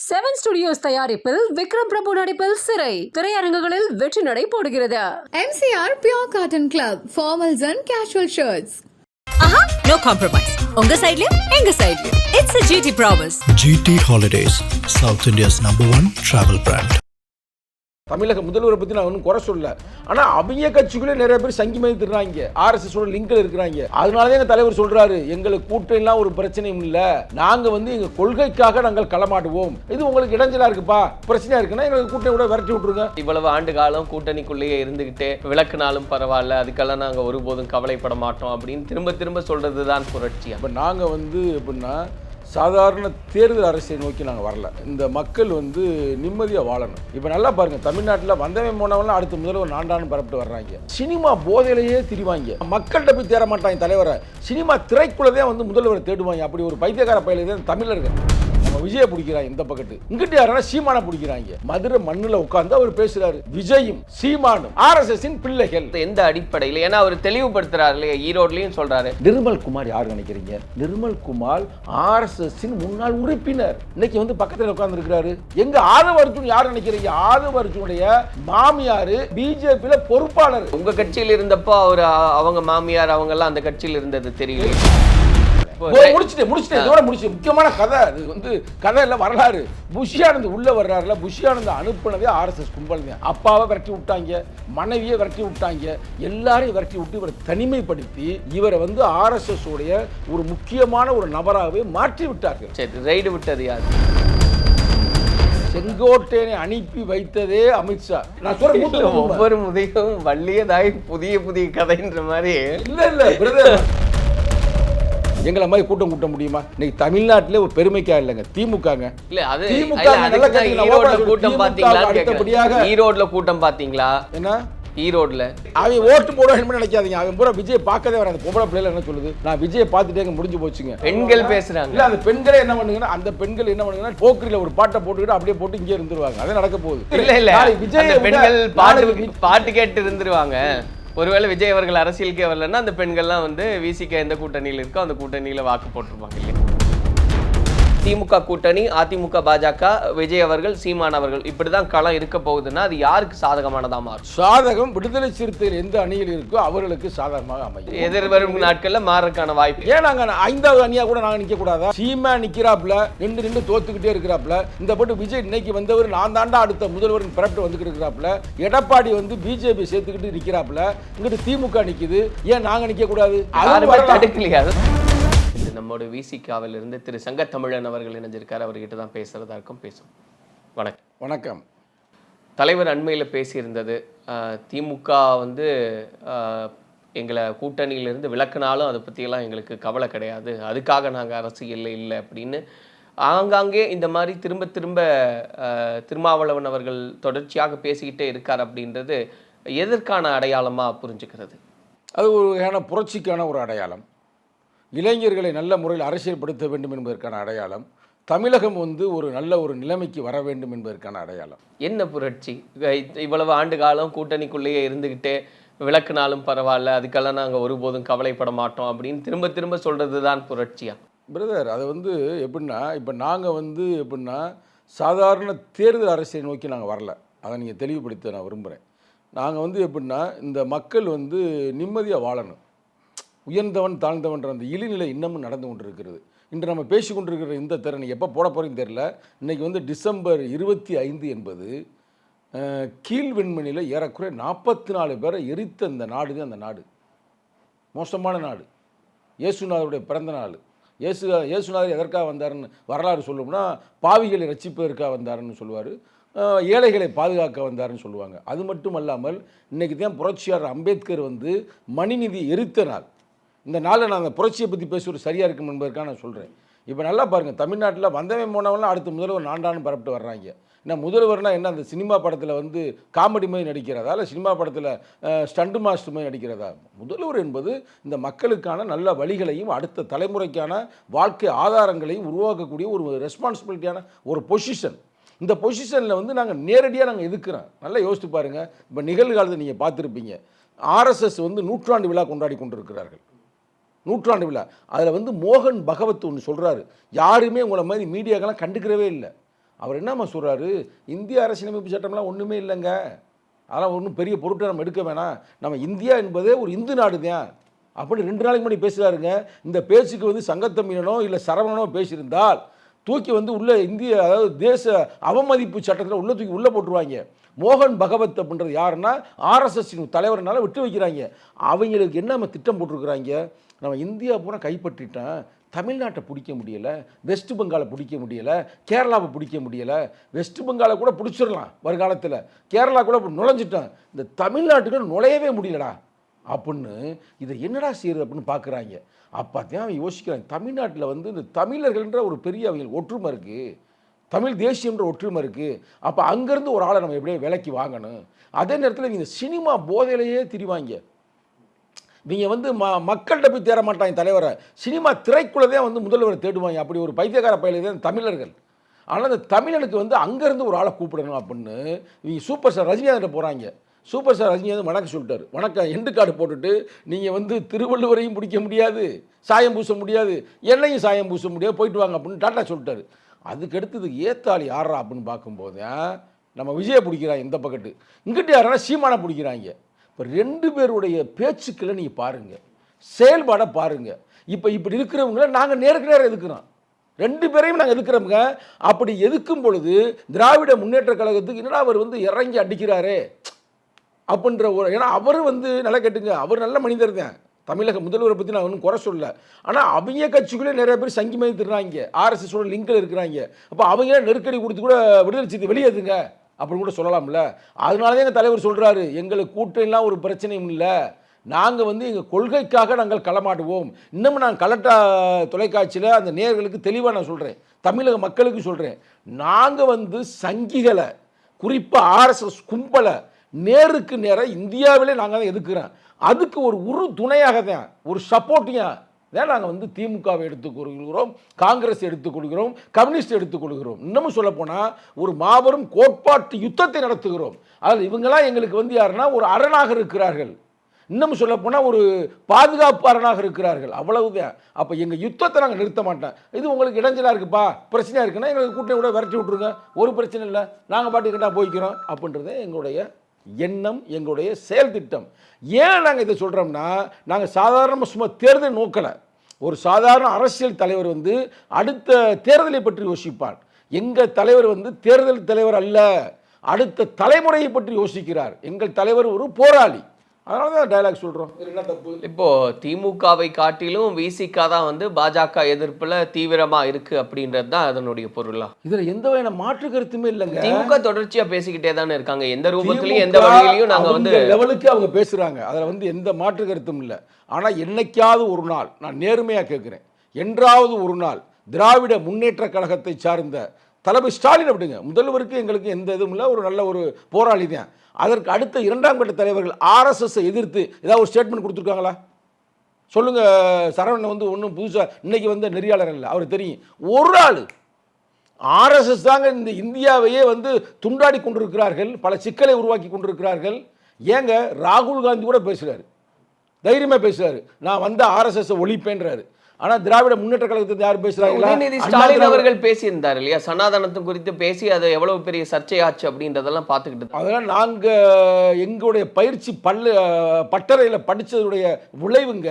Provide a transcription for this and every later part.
7 studios தயாரிப்பில் விக்ரம் பிரபு நடிப்பில் சிறை திரையரங்குகளில் வெற்றி நடை போடுகிறது. MCR Pure Cotton Club, formals and casual shirts. No compromise. உங்க சைடுலயும் எங்க சைடுலயும். It's a GT promise. GT Holidays, South India's #1 travel brand. தமிழக முதல்வரை பற்றி நான் ஒன்றும் குறை சொல்லல. ஆனால் அவங்க கட்சிக்குள்ளே நிறைய பேர் சங்கி மதித்துறாங்க, ஆர்எஸ்எஸோட லிங்கில் இருக்கிறாங்க. அதனால தான் எங்கள் தலைவர் சொல்கிறாரு, எங்களுக்கு கூட்டம்லாம் ஒரு பிரச்சனையும் இல்லை, நாங்கள் எங்கள் கொள்கைக்காக நாங்கள் களமாடுவோம். இது உங்களுக்கு இடைஞ்சலாக இருக்குப்பா, பிரச்சனையாக இருக்குன்னா எங்களுக்கு கூட்டணி கூட விரட்டி விட்ருங்க. இவ்வளவு ஆண்டு காலம் கூட்டணிக்குள்ளேயே இருந்துக்கிட்டு விளக்குனாலும் பரவாயில்ல, அதுக்கெல்லாம் நாங்கள் ஒருபோதும் கவலைப்பட மாட்டோம் அப்படின்னு திரும்ப திரும்ப சொல்கிறது தான் புரட்சி. அப்போ நாங்கள் எப்படின்னா சாதாரண தேர்தல் அரசியலை நோக்கி நாங்கள் வரல. இந்த மக்கள் நிம்மதியாக வாழணும். இப்போ நல்லா பாருங்கள், தமிழ்நாட்டில் வந்தவன் போனவெல்லாம் அடுத்த முதல்வர் நாண்டான்னு பரப்பிட்டு வர்றாங்க. சினிமா போதையிலேயே திரிவாங்க, மக்கள்கிட்ட போய் தேட மாட்டாங்க தலைவரை. சினிமா திரைக்குள்ளதே முதல்வரை தேடுவாங்க. அப்படி ஒரு பைத்தியக்கார பயில தான் தமிழர்கள். நம்ம விஜயை பிடிக்கிறாங்க இந்த பக்கத்து, இங்கிட்ட யாரா சீமானை பிடிக்கிறாங்க. மதுரை மண்ணில் உட்கார்ந்து அவர் பேசுறாரு, விஜயும் சீமானும் ஆர்எஸ்எஸ் பிள்ளைகள். எந்த அடிப்படையில், ஏன்னா அவர் தெளிவுபடுத்துறாரு இல்லையா, ஈரோட்லயும் சொல்றாரு. நிர்மல் குமார் யார் நினைக்கிறீங்க? நிர்மல் குமார் ஆர்எஸ்எஸ் முன்னாள் உறுப்பினர், இன்னைக்கு பக்கத்தில் உட்கார்ந்து இருக்கிறாரு. எங்க ஆதவ அர்ஜுன் யார் நினைக்கிறீங்க? ஆதவ அர்ஜுனுடைய மாமியாரு பிஜேபியில பொறுப்பாளர். உங்க கட்சியில் இருந்தப்போ அவர் அவங்க மாமியார் அவங்க எல்லாம் அந்த கட்சியில் இருந்தது தெரியல. முக்கியமான கதை இது, கதை இல்ல வரலாறு. புஷியானந்த் உள்ள வர்றாருல, புஷியானந்த் அனுப்புனதே ஆர்எஸ்எஸ் கும்பல் தான். அப்பாவை விரட்டி விட்டாங்க, மனைவியை விரட்டி விட்டாங்க, எல்லாரையும் விரட்டி விட்டு இவரை தனிமைப்படுத்தி இவரை ஆர்எஸ்எஸ் உடைய ஒரு முக்கியமான ஒரு நபராகவே மாற்றி விட்டார்கள். சரி, ரைடு விட்டது யார்? செங்கோட்டையனை அனுப்பி வைத்ததே அமித்ஷா. நான் சொல்ற ஒவ்வொரு முதையும் வள்ளியதாய் புதிய புதிய கதைன்ற மாதிரி. இல்ல பிரதர், எங்களை மாதிரி கூட்டம் கூட்ட முடியுமா? இன்னைக்கு தமிழ்நாட்டிலே ஒரு பெருமைக்கா இல்லைங்க திமுகங்க. இல்ல அது திமுக ஈரோட்ல கூட்டம் பாத்தீங்களா? ஈரோட்ல கூட்டம் பாத்தீங்களா? என்ன ஈரோட்ல அவன் ஓட்டு போடுவான்னு நினைக்காதீங்க. அவன் பூரா விஜய் பார்க்கவே வராது. பொம்பளை பிள்ளைல என்ன சொல்லுது, நான் விஜயை பார்த்துட்டே முடிஞ்சு போச்சுங்க. பெண்கள் பேசுறாங்க. இல்ல அந்த பெண்களே என்ன பண்ணுங்கன்னா, அந்த பெண்கள் என்ன பண்ணுங்கன்னா போக்கிரில ஒரு பாட்டை போட்டுக்கிட்டு அப்படியே போட்டு இங்கே இருந்துருவாங்க. அது நடக்க போகுது. இல்ல விஜய் பெண்கள் பாட்டு கேட்டு இருந்துருவாங்க. ஒருவேளை விஜய் அவர்கள் அரசியலுக்கே வரலன்னா அந்த பெண்கள்லாம் விசிக எந்த கூட்டணியில் இருக்கோ அந்த கூட்டணியில வாக்கு போட்டிருப்பாங்க இல்லையா? திமுக கூட்டணி, அதிமுக, பாஜக, விஜய் அவர்கள், சீமான் அவர்கள், இப்படிதான் களம் இருக்க போகுதுன்னா அது யாருக்கு சாதகமானதா மாறும்? சாதகம் விடுதலை சிறுத்தைகள் எந்த அணியில் இருக்கோ அவர்களுக்கு சாதகமாக அமையும். எதிர்வரும் நாட்கள்ல மாறக்கான வாய்ப்பு. ஏன் நாங்க 5வது அணியா கூட நாங்க நிக்க கூடாதா? சீமா நிக்கிறாப்ல, நின்று தோத்துக்கிட்டே இருக்கிறாப்ல. இந்த போட்டு விஜய் இன்னைக்கு வந்தவர் நான் தாண்டா அடுத்த முதல்வர் பிறப்பிட்டு வந்துகிட்டு இருக்கிறாப்ல. எடப்பாடி பிஜேபி சேர்த்துக்கிட்டு நிக்கிறாப்ல. இங்கிட்டு திமுக நிக்குது, ஏன் நாங்க நிக்க கூடாது? தடுக்கலையா? நம்மோட விசிகாவில் இருந்து திரு சங்கத்தமிழன் அவர்கள் இணைஞ்சிருக்காரு. அவர்கிட்ட தான் பேசுறதா இருக்கும். பேசும். வணக்கம். வணக்கம். தலைவர் அண்மையில் பேசியிருந்தது, திமுக எங்களை கூட்டணியிலிருந்து விலக்குனாலும் அதை பற்றியெல்லாம் எங்களுக்கு கவலை கிடையாது, அதுக்காக நாங்கள் அரசியல் இல்லை அப்படின்னு ஆங்காங்கே இந்த மாதிரி திரும்ப திரும்ப திருமாவளவன் அவர்கள் தொடர்ச்சியாக பேசிக்கிட்டே இருக்கார். அப்படின்றது எதற்கான அடையாளமாக புரிஞ்சுக்கிறது? அது ஒரு புரட்சிக்கான ஒரு அடையாளம். இளைஞர்களை நல்ல முறையில் அரசியல்படுத்த வேண்டும் என்பதற்கான அடையாளம். தமிழகம் ஒரு நல்ல ஒரு நிலைமைக்கு வர வேண்டும் என்பதற்கான அடையாளம். என்ன புரட்சி? இவ்வளவு ஆண்டு காலம் கூட்டணிக்குள்ளேயே இருந்துக்கிட்டே விளக்குனாலும் பரவாயில்ல, அதுக்கெல்லாம் நாங்கள் ஒருபோதும் கவலைப்பட மாட்டோம் அப்படின்னு திரும்ப திரும்ப சொல்கிறது தான் புரட்சியா? பிரதர், அது எப்படின்னா, இப்போ நாங்கள் எப்படின்னா சாதாரண தேர்தல் அரசியலை நோக்கி நாங்கள் வரல. அதை நீங்கள் தெளிவுபடுத்த நான் விரும்புகிறேன். நாங்கள் எப்படின்னா இந்த மக்கள் நிம்மதியாக வாழணும். உயர்ந்தவன் தாழ்ந்தவன்ற அந்த இழிநிலை இன்னமும் நடந்து கொண்டிருக்கிறது. இன்று நம்ம பேசி கொண்டிருக்கிற இந்த திறன் எப்போ போட போகிறீங்கன்னு தெரியல. இன்றைக்கி டிசம்பர் 25 என்பது கீழ் வெண்மணியில் ஏறக்குறைய 44 பேரை எரித்த இந்த நாடு தான். அந்த நாடு மோசமான நாடு. இயேசுநாதருடைய பிறந்த நாள். இயேசுநாதர் எதற்காக வந்தாருன்னு வரலாறு சொல்லணும்னா, பாவிகளை ரட்சிப்பதற்காக வந்தாருன்னு சொல்லுவார், ஏழைகளை பாதுகாக்க வந்தாருன்னு சொல்லுவாங்க. அது மட்டும் அல்லாமல் இன்றைக்கி தான் புரட்சியாளர் அம்பேத்கர் மணிநிதி எரித்த நாள். இந்த நாளில் நான் அந்த புரட்சியை பற்றி பேசுவது சரியாக இருக்கும் என்பதற்காக நான் சொல்கிறேன். இப்போ நல்லா பாருங்கள், தமிழ்நாட்டில் வந்தவன் போனவெல்லாம் அடுத்த முதல்வர் நாண்டான்னு பரப்பிட்டு வர்றாங்க. ஏன்னா முதல்வர்னால் என்ன, அந்த சினிமா படத்தில் காமெடி மாதிரி நடிக்கிறதா, இல்லை சினிமா படத்தில் ஸ்டண்டு மாஸ்டர் மாதிரி நடிக்கிறதா? முதல்வர் என்பது இந்த மக்களுக்கான நல்ல வழிகளையும் அடுத்த தலைமுறைக்கான வாழ்க்கை ஆதாரங்களையும் உருவாக்கக்கூடிய ஒரு ரெஸ்பான்சிபிலிட்டியான ஒரு பொசிஷன். இந்த பொசிஷனில் நாங்கள் நேரடியாக நாங்கள் எதுக்குறோம். நல்லா யோசித்து பாருங்கள். இப்போ நிகழ்காலத்தை நீங்கள் பார்த்துருப்பீங்க, ஆர்எஸ்எஸ் 100ஆண்டு விழா கொண்டாடி கொண்டிருக்கிறார்கள். 100ஆண்டு விழா. அதில் மோகன் பகவத் ஒன்று சொல்கிறாரு, யாருமே உங்களை மாதிரி மீடியாக்கெல்லாம் கண்டுக்கிறவே இல்லை. அவர் என்னம்மா சொல்கிறாரு, இந்திய அரசியலமைப்பு சட்டம்லாம் ஒன்றுமே இல்லைங்க, அதெல்லாம் ஒன்றும் பெரிய பொருட்டை நம்ம எடுக்க வேணாம், நம்ம இந்தியா என்பதே ஒரு இந்து நாடு தான் அப்படின்னு 2 நாளைக்கு முன்னாடி பேசுகிறாருங்க. இந்த பேச்சுக்கு வந்து சங்கத்தமிழனோ இல்லை சரவணனோ பேசியிருந்தால் தூக்கி வந்து உள்ள இந்திய அதாவது தேச அவமதிப்பு சட்டத்தில் உள்ள தூக்கி உள்ளே போட்டுருவாங்க. மோகன் பகவத் அப்படின்றது யாருன்னா RSS தலைவர்னால விட்டு வைக்கிறாங்க. அவங்களுக்கு என்ன நம்ம திட்டம் போட்டிருக்கிறாங்க, நம்ம இந்தியா பூரா கைப்பற்றிட்டோம், தமிழ்நாட்டை பிடிக்க முடியலை, வெஸ்ட் பெங்காலை பிடிக்க முடியலை, கேரளாவை பிடிக்க முடியலை, வெஸ்ட் பெங்காலை கூட பிடிச்சிடலாம் வருங்காலத்தில், கேரளா கூட நுழைஞ்சிட்டோம், இந்த தமிழ்நாட்டுக்கு நுழையவே முடியலடா அப்படின்னு இதை என்னடா செய்யுது அப்படின்னு பார்க்குறாங்க. அப்போ தான் அவன் யோசிக்கிறாங்க, தமிழ்நாட்டில் வந்து இந்த தமிழர்கள்ன்ற ஒரு பெரிய அவங்களுக்கு ஒற்றுமை இருக்குது, தமிழ் தேசியம்ன்ற ஒற்றுமை இருக்குது, அப்போ அங்கேருந்து ஒரு ஆளை நம்ம எப்படியே விலைக்கு வாங்கணும். அதே நேரத்தில் இவங்க சினிமா போதையிலேயே திரிவாங்க. இவங்க வந்து மக்கள்கிட்ட போய் தேட மாட்டாங்க தலைவரை, சினிமா திரைக்குள்ளதே வந்து முதல்வரை தேடுவாங்க. அப்படி ஒரு பைத்தியக்கார பயிலே தான் தமிழர்கள். ஆனால் அந்த தமிழனுக்கு வந்து அங்கேருந்து ஒரு ஆளை கூப்பிடணும் அப்படின்னு இவங்க சூப்பர் ஸ்டார் ரஜினிகாந்த் போகிறாங்க. சூப்பர் ஸ்டார் ரஜினிகாந்த் வணக்கம் சொல்லிட்டார். வணக்கம் எண்டு கார்டு போட்டுட்டு நீங்கள் வந்து திருவள்ளுவரையும் பிடிக்க முடியாது, சாயம் பூச முடியாது, என்னையும் சாயம் பூச முடியாது, போயிட்டு வாங்க அப்படின்னு டாட்டா சொல்லிட்டாரு. அதுக்கு அடுத்தது ஏத்தாளி யாரா அப்படின்னு பார்க்கும்போது நம்ம விஜயை பிடிக்கிறாங்க இந்த பக்கத்து, இங்கிட்ட யாரானா சீமானை பிடிக்கிறாங்க. இப்போ 2 பேருடைய பேச்சுக்களை நீங்கள் பாருங்கள், செயல்பாடை பாருங்கள். இப்போ இப்படி இருக்கிறவங்கள நாங்கள் நேருக்கு நேரம் எதுக்குறோம், 2 பேரையும் நாங்கள் எதுக்குறோமுங்க. அப்படி எதுக்கும் பொழுது திராவிட முன்னேற்ற கழகத்துக்கு என்னடா அவர் வந்து இறங்கி அடிக்கிறாரே அப்படின்ற ஒரு, ஏன்னா அவர் வந்து நல்லா கேட்டுங்க, அவர் நல்ல மனிதர் தான், தமிழக முதல்வரை பற்றி நான் ஒன்றும் குறை சொல்ல. ஆனால் அவங்க கட்சிக்குள்ளே நிறைய பேர் சங்கி மாதிரி திருறாங்க, RSSோட லிங்கில் இருக்கிறாங்க. அப்போ அவங்க நெருக்கடி கொடுத்து கூட விடுதலை செய்தி வெளியேதுங்க அப்படின்னு கூட சொல்லலாம்ல. அதனால தான் எங்கள் தலைவர் சொல்கிறாரு, எங்களுக்கு கூட்டம்லாம் ஒரு பிரச்சனையும் இல்லை, நாங்கள் வந்து எங்கள் கொள்கைக்காக நாங்கள் களமாடுவோம். இன்னமும் நான் கலெக்டா தொலைக்காட்சியில் அந்த நேயர்களுக்கு தெளிவாக நான் சொல்கிறேன், தமிழக மக்களுக்கு சொல்கிறேன், நாங்கள் வந்து சங்கிகளை குறிப்பாக RSS கும்பலை நேருக்கு நேராக இந்தியாவிலே நாங்கள் தான் எதுக்குறோம். அதுக்கு ஒரு துணையாக தான், ஒரு சப்போர்ட்டிங்காக தான் நாங்கள் வந்து திமுகவை எடுத்துக்கொள்கிறோம், காங்கிரஸ் எடுத்துக்கொள்கிறோம், கம்யூனிஸ்ட் எடுத்துக்கொள்கிறோம். இன்னமும் சொல்லப்போனால் ஒரு மாபெரும் கோட்பாட்டு யுத்தத்தை நடத்துகிறோம். அதில் இவங்களாம் எங்களுக்கு வந்து யாருன்னா ஒரு அரணாக இருக்கிறார்கள், இன்னமும் சொல்லப்போனால் ஒரு பாதுகாப்பு அரணாக இருக்கிறார்கள், அவ்வளவுதான். அப்போ எங்கள் யுத்தத்தை நாங்கள் நிறுத்த மாட்டோம். இது உங்களுக்கு இடைஞ்சலாக இருக்குப்பா, பிரச்சனையாக இருக்குன்னா எங்களுக்கு கூட்டணி கூட விரட்டி விட்ருங்க, ஒரு பிரச்சனை இல்லை, நாங்கள் பாட்டுக்கிட்டா போய்க்கிறோம் அப்படின்றது எங்களுடைய எண்ணம், எங்களுடைய செயல் திட்டம். ஏன் நாங்கள் இதை சொல்கிறோம்னா, நாங்கள் சாதாரண சும்மா தேர்தல் நோக்கலை. ஒரு சாதாரண அரசியல் தலைவர் வந்து அடுத்த தேர்தலை பற்றி யோசிப்பார். எங்கள் தலைவர் வந்து தேர்தல் தலைவர் அல்ல, அடுத்த தலைமுறையை பற்றி யோசிக்கிறார். எங்கள் தலைவர் ஒரு போராளி, அதனால தான் டயலாக் சொல்கிறோம். என்ன தப்பு? இப்போ திமுகவை காட்டிலும் விசிக தான் வந்து பாஜக எதிர்ப்புல தீவிரமா இருக்கு அப்படின்றது தான் அதனுடைய பொருளா? இதுல எந்த வகையான மாற்று கருத்துமே இல்லைங்க. திமுக தொடர்ச்சியா பேசிக்கிட்டே தானே இருக்காங்க, எந்த ரூபத்திலையும் எந்த வகையிலையும் நாங்க வந்து லெவலுக்கு அவங்க பேசுறாங்க, அதுல வந்து எந்த மாற்று கருத்தும் இல்லை. ஆனா என்னைக்காவது ஒரு நாள் நான் நேர்மையா கேட்கிறேன், என்றாவது ஒரு நாள் திராவிட முன்னேற்ற கழகத்தை சார்ந்த தலைவர் ஸ்டாலின் அப்படிங்க முதல்வருக்கு எங்களுக்கு எந்த இதுவும் இல்லை, ஒரு நல்ல ஒரு போராளி தான். அதற்கு அடுத்த 2ஆம் கட்ட தலைவர்கள் RSSஐ எதிர்த்து ஏதாவது ஒரு ஸ்டேட்மெண்ட் கொடுத்துருக்காங்களா சொல்லுங்க. சரவணன் வந்து ஒன்றும் புதுசாக இன்னைக்கு வந்து நெறியாளர் இல்லை, அவர் தெரியும். ஒரு ஆள் RSS தாங்க இந்த இந்தியாவையே வந்து துண்டாடி கொண்டிருக்கிறார்கள், பல சிக்கலை உருவாக்கி கொண்டிருக்கிறார்கள். ஏங்க ராகுல் காந்தி கூட பேசுகிறாரு, தைரியமாக பேசுகிறாரு, நான் வந்து RSSஐ ஒழிப்பேன்றாரு. ஆனால் திராவிட முன்னேற்ற கழகத்தை யார் பேசுறாங்க? உதயநிதி ஸ்டாலின் அவர்கள் பேசியிருந்தார் இல்லையா, சனாதனத்தை குறித்து பேசி அது எவ்வளவு பெரிய சர்ச்சையாச்சு அப்படின்றதெல்லாம் பார்த்துக்கிட்டு. அதெல்லாம் நாங்கள் எங்களுடைய பயிற்சி பட்டறையில் படித்ததுடைய விளைவுங்க.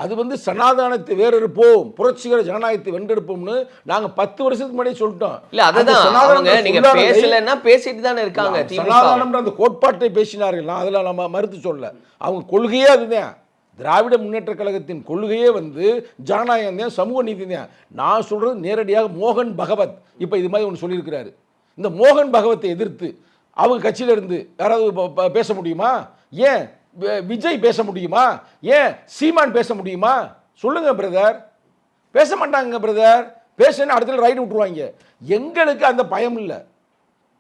அது வந்து சனாதனத்தை வேறெடுப்போம், புரட்சிகர ஜனநாயகத்தை வென்றெடுப்போம்னு நாங்கள் 10 வருஷத்துக்கு முன்னாடியே சொல்லிட்டோம். இல்ல அதுதான் அவங்க நீங்க பேசலன்னா பேசிட்டு தானே இருக்காங்க. சனாதனம்ன்ற அந்த கோட்பாட்டை பேசினார்கள், நான் அதில் நம்ம மறுத்து சொல்ல. அவங்க கொள்கையே அதுதான், திராவிட முன்னேற்ற கழகத்தின் கொள்கையே வந்து ஜனநாயகம் தான், சமூக நீதி தான். நான் சொல்கிறது நேரடியாக மோகன் பகவத் இப்போ இது மாதிரி ஒன்று சொல்லியிருக்கிறாரு. இந்த மோகன் பகவத்தை எதிர்த்து அவங்க கட்சியிலிருந்து யாராவது பேச முடியுமா? ஏன் விஜய் பேச முடியுமா? ஏன் சீமான் பேச முடியுமா? சொல்லுங்க பிரதர். பேச மாட்டாங்க பிரதர், பேசுன்னு அடுத்த ரைடு விட்டுருவாங்க. எங்களுக்கு அந்த பயம் இல்லை.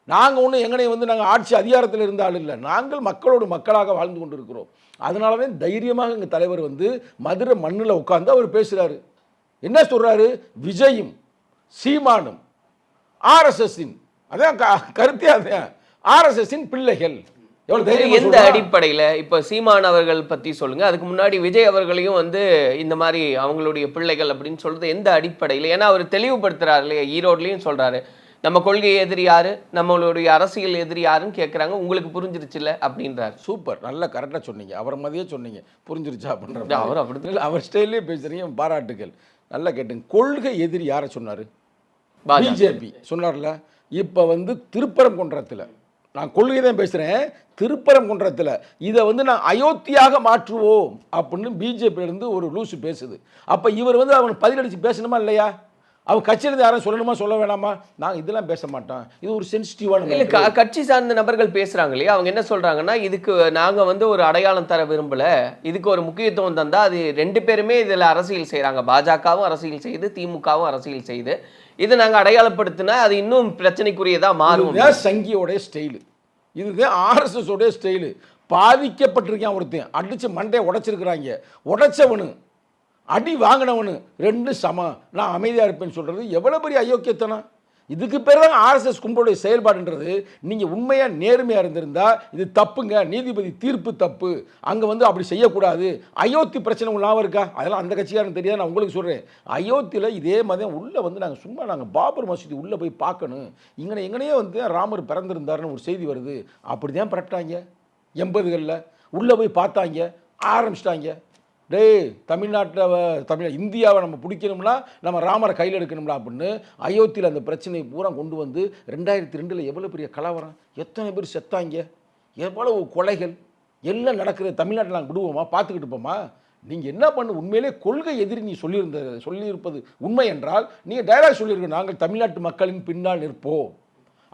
நாங்கள் ஒன்றும் எங்கனை வந்து நாங்கள் ஆட்சி அதிகாரத்தில் இருந்தாலும் இல்லை, நாங்கள் மக்களோடு மக்களாக வாழ்ந்து கொண்டு இருக்கிறோம். அதனால தான் தைரியமாக எங்கள் தலைவர் வந்து மதுரை மண்ணில் உட்கார்ந்து அவர் பேசுகிறாரு. என்ன சொல்கிறாரு? விஜயும் சீமானும் RSSின் அதான் கருத்தே, அதான் RSSின் பிள்ளைகள், எவ்வளவு தைரியமா எந்த சொல்றான். அடிப்படையில இப்ப சீமான் அவர்கள் பத்தி சொல்லுங்க, அதுக்கு முன்னாடி விஜய் அவர்களையும் வந்து இந்த மாதிரி அவங்களுடைய பிள்ளைகள் அப்படின்னு சொல்றது எந்த அடிப்படையில? ஏன்னா அவர் தெளிவுபடுத்துறாரு இல்லையா, ஈரோட்லயும் சொல்றாரு நம்ம கொள்கை எதிரி யாரு, நம்மளுடைய அரசியல் எதிரி யாருன்னு கேட்குறாங்க, உங்களுக்கு புரிஞ்சிருச்சுல்ல அப்படின்றாரு. சூப்பர், நல்லா கரெக்டாக சொன்னீங்க, அவரை மாதிரியே சொன்னீங்க, புரிஞ்சிருச்சா அப்படின்ற அவர் அப்படி இல்லை, அவர் ஸ்டைல்லே பேசுறீங்க, பாராட்டுகள். நல்லா கேட்டுங்க. கொள்கை எதிரி யாரை சொன்னார்? பிஜேபி சொன்னார்ல. இப்போ வந்து திருப்பரங்குன்றத்தில் நான் கொள்கை தான் பேசுகிறேன், திருப்பரங்குன்றத்தில் இதை வந்து நான் அயோத்தியாக மாற்றுவோம் அப்படின்னு பிஜேபியிலேருந்து ஒரு லூசு பேசுது. அப்போ இவர் வந்து அவனுக்கு பதிலடிச்சு பேசணுமா இல்லையா? அவன் கட்சியிலிருந்து யாரும் சொல்லணுமா சொல்ல வேணாமா? நாங்கள் இதெல்லாம் பேச மாட்டோம், இது ஒரு சென்சிட்டிவான இல்லை. கட்சி சார்ந்த நபர்கள் பேசுகிறாங்க இல்லையா, அவங்க என்ன சொல்கிறாங்கன்னா, இதுக்கு நாங்கள் வந்து ஒரு அடையாளம் தர விரும்பலை, இதுக்கு ஒரு முக்கியத்துவம் தந்தால் அது ரெண்டு பேருமே இதில் அரசியல் செய்கிறாங்க, பாஜகவும் அரசியல் செய்து திமுகவும் அரசியல் செய்து, இதை நாங்கள் அடையாளப்படுத்தினா அது இன்னும் பிரச்சனைக்குரியதாக மாறும். இதுதான் சங்கியோடைய ஸ்டைலு, இதுதான் ஆர்எஸ்எஸ் உடைய ஸ்டைலு. பாதிக்கப்பட்டிருக்கான் ஒருத்தன், அடித்து மண்டையை உடைச்சிருக்கிறாங்க, உடைச்சவனு அடி வாங்கினவனு ரெண்டு சமம், நான் அமைதியாக இருப்பேன்னு சொல்கிறது எவ்வளோ பெரிய அயோக்கியத்தனம். இதுக்கு பேர் தான் ஆர்எஸ்எஸ் கும்பலுடைய செயல்பாடுன்றது. நீங்கள் உண்மையாக நேர்மையாக இருந்திருந்தால் இது தப்புங்க, நீதிபதி தீர்ப்பு தப்பு, அங்கே வந்து அப்படி செய்யக்கூடாது. அயோத்தி பிரச்சனை ஞாபகம் இருக்கா? அதெல்லாம் அந்த கட்சிக்காரன் தெரியாது, நான் உங்களுக்கு சொல்கிறேன். அயோத்தியில் இதே மாதிரி உள்ளே வந்து நாங்கள் சும்மா நாங்கள் பாபர் மசூதி உள்ளே போய் பார்க்கணும், இங்கே எங்கனையே வந்து ராமர் பிறந்திருந்தாருன்னு ஒரு செய்தி வருது, அப்படி தான் பிறட்டாங்க 80களில். உள்ளே போய் பார்த்தாங்க, ஆரம்பிச்சிட்டாங்க. டேய், இந்தியாவை நம்ம பிடிக்கணும்னா நம்ம ராமரை கையில் எடுக்கணும்னா அப்படின்னு அயோத்தியில் அந்த பிரச்சனை பூரா கொண்டு வந்து 2002 எவ்வளோ பெரிய கலவரம், எத்தனை பேர் செத்தாங்க, எவ்வளவு கொலைகள் எல்லாம் நடக்குது. தமிழ்நாட்டில் நாங்கள் விடுவோமா, பார்த்துக்கிட்டு போமா? நீங்கள் என்ன பண்ணு, உண்மையிலே கொள்கை எதிரி நீ சொல்லியிருப்பது உண்மை என்றால் நீங்கள் டைலாக் சொல்லியிருக்க, நாங்கள் தமிழ்நாட்டு மக்களின் பின்னால் நிற்போம்,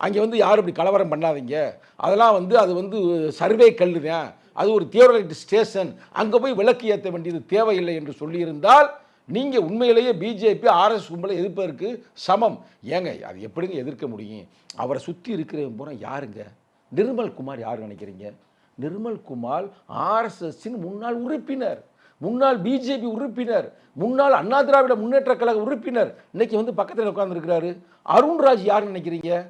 அங்கே வந்து யாரும் இப்படி கலவரம் பண்ணாதீங்க, அதெல்லாம் வந்து அது வந்து சர்வே கல்லு தான், அது ஒரு தியோரலைட் ஸ்டேஷன், அங்கே போய் விளக்கு ஏற்ற வேண்டியது தேவையில்லை என்று சொல்லியிருந்தால் நீங்கள் உண்மையிலேயே பிஜேபி ஆர்எஸ் கும்பலை எதிர்ப்பதற்கு சமம். ஏங்க அது எப்படிங்க எதிர்க்க முடியும்? அவரை சுற்றி இருக்கிறவங்க பூரா யாருங்க? நிர்மல் குமார் யார் நினைக்கிறீங்க? நிர்மல் குமார் ஆர்எஸ்எஸ்ஸின் முன்னாள் உறுப்பினர், முன்னாள் பிஜேபி உறுப்பினர், முன்னாள் அண்ணா திராவிட முன்னேற்ற கழக உறுப்பினர், இன்னைக்கு வந்து பக்கத்தில் உட்கார்ந்துருக்கிறாரு. அருண்ராஜ் யார் நினைக்கிறீங்க?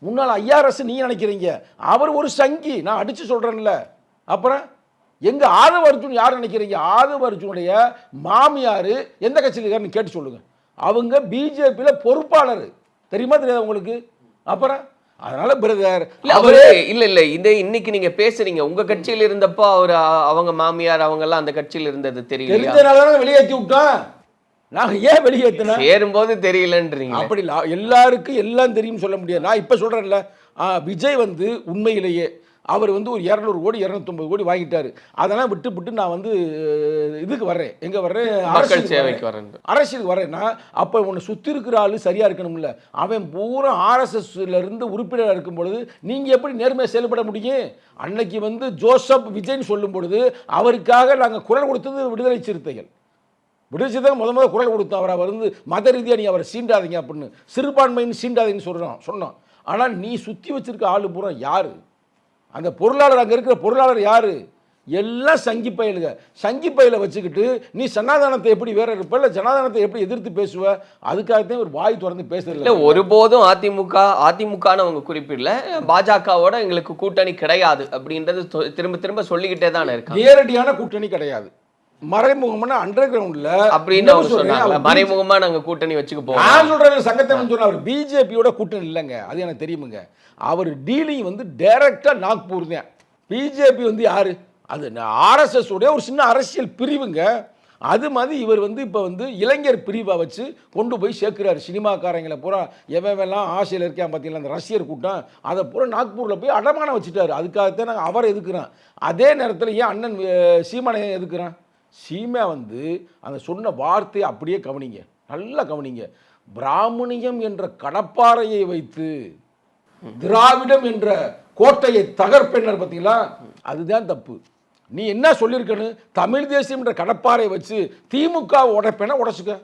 முன்னாள் ஐஆர்எஸ் நீங்க நினைக்கிறீங்க, அவர் ஒரு சங்கி, நான் அடிச்சு சொல்றேன்ல. அப்புறம் எங்க ஆதவ அர்ஜுன் யார் நினைக்கிறீங்க? ஆதவ அர்ஜுனுடைய மாமியார் எந்த கட்சியில் இருக்காருன்னு கேட்டு சொல்லுங்க. அவங்க பிஜேபியில் பொறுப்பாளர், தெரியுமா தெரியாது உங்களுக்கு? அப்புறம் அதனால பிரதர் இல்ல இந்த இன்னைக்கு நீங்க பேசுறீங்க, உங்க கட்சியில் இருந்தப்போ அவர் அவங்க மாமியார் அவங்க எல்லாம் அந்த கட்சியில் இருந்தது தெரிஞ்சதுனால வெளியேற்றி விட்டோம். நாங்க ஏன் வெளியேற்றினா சேரும்போது தெரியலன்றீங்க. அப்படி எல்லாருக்கும் எல்லாம் தெரியும் சொல்ல முடியாது. நான் இப்ப சொல்றேன்ல, விஜய் வந்து உண்மையிலேயே அவர் வந்து ஒரு 200 கோடி 250 கோடி வாங்கிட்டாரு. அதெல்லாம் விட்டு நான் வந்து இதுக்கு வர்றேன், எங்க வர்றேன், மக்கள் சேவைக்கு வரேன், அரசியலுக்கு வரேன்னா அப்போ உன்னை சுற்றி இருக்கிற ஆளு சரியா இருக்கணும்ல. அவன் பூரா ஆர்எஸ்எஸ்ல இருந்து உறுப்பினராக இருக்கும் பொழுது நீங்க எப்படி நேர்மையாக செயல்பட முடியும்? அன்னைக்கு வந்து ஜோசப் விஜய்ன்னு சொல்லும் பொழுது அவருக்காக நாங்கள் குரல் கொடுத்தது விடுதலை சிறுத்தைகள். விடுதலை சிறுத்தைகள் முதல் குரல் கொடுத்தோம். அவரை வந்து மத ரீதியாக நீ அவரை சீண்டாதீங்க அப்படின்னு, சிறுபான்மைன்னு சீண்டாதீங்கன்னு சொன்னோம். ஆனால் நீ சுற்றி வச்சிருக்க ஆளு பூரா யாரு? அந்த பொருளாளர், அங்கே இருக்கிற பொருளாளர் யாரு? எல்லாம் சங்கி பயலுங்க. சங்கி பயில வச்சுக்கிட்டு நீ சனாதானத்தை எப்படி வேற இருப்ப, இல்லை ஜனாதானத்தை எப்படி எதிர்த்து பேசுவ? அதுக்காகத்தான் ஒரு வாய் திறந்து பேசுறது இல்லை. ஒருபோதும் அதிமுகன்னு அவங்க குறிப்பிடல, பாஜகவோட எங்களுக்கு கூட்டணி கிடையாது அப்படின்றது திரும்ப திரும்ப சொல்லிக்கிட்டே தானே இருக்காங்க. நேரடியான கூட்டணி கிடையாது, மறைமுகமான அண்டர் கிரவுண்ட்ல அப்படின்னு அவங்க சொன்னாங்க. மறைமுகமா நாங்க கூட்டணி வச்சுக்க போறோம். நான் சொல்றேன் சங்கத்தை சொன்ன அவர் பிஜேபியோட கூட்டணி இல்லைங்க, அது எனக்கு தெரியுமுங்க. அவர் டீலிங் வந்து டைரக்டா நாக்பூர் தான். பிஜேபி வந்து யாரு? அது ஆர்எஸ்எஸ் உடைய ஒரு சின்ன அரசியல் பிரிவுங்க. அது மாதிரி இவர் வந்து இப்போ வந்து இளைஞர் பிரிவை வச்சு கொண்டு போய் சேர்க்கிறாரு. சினிமாக்காரங்களை பூரா எவெல்லாம் ஆசையில் இருக்கான் பார்த்தீங்களா, அந்த ரஷ்யர் கூட்டம், அதை பூரா நாக்பூரில் போய் அடமானம் வச்சுட்டாரு. அதுக்காகத்தான் நாங்கள் அவரை எதுக்குறோம். அதே நேரத்தில் ஏன் அண்ணன் சீமானை எதுக்குறான்? சீமா வந்து அந்த சொன்ன வார்த்தையை அப்படியே கவனிங்க, நல்லா கவனிங்க. பிராமணியம் என்ற கடப்பாறையை வைத்து திராவிடம் என்ற கோட்டையை தகர்ப்பெண்ணர் பார்த்தீங்களா, அதுதான் தப்பு. நீ என்ன சொல்லியிருக்கணும்? தமிழ் தேசியம் என்ற கடப்பாறை வச்சு திமுக உடைப்பேன உடைச்சுக்க,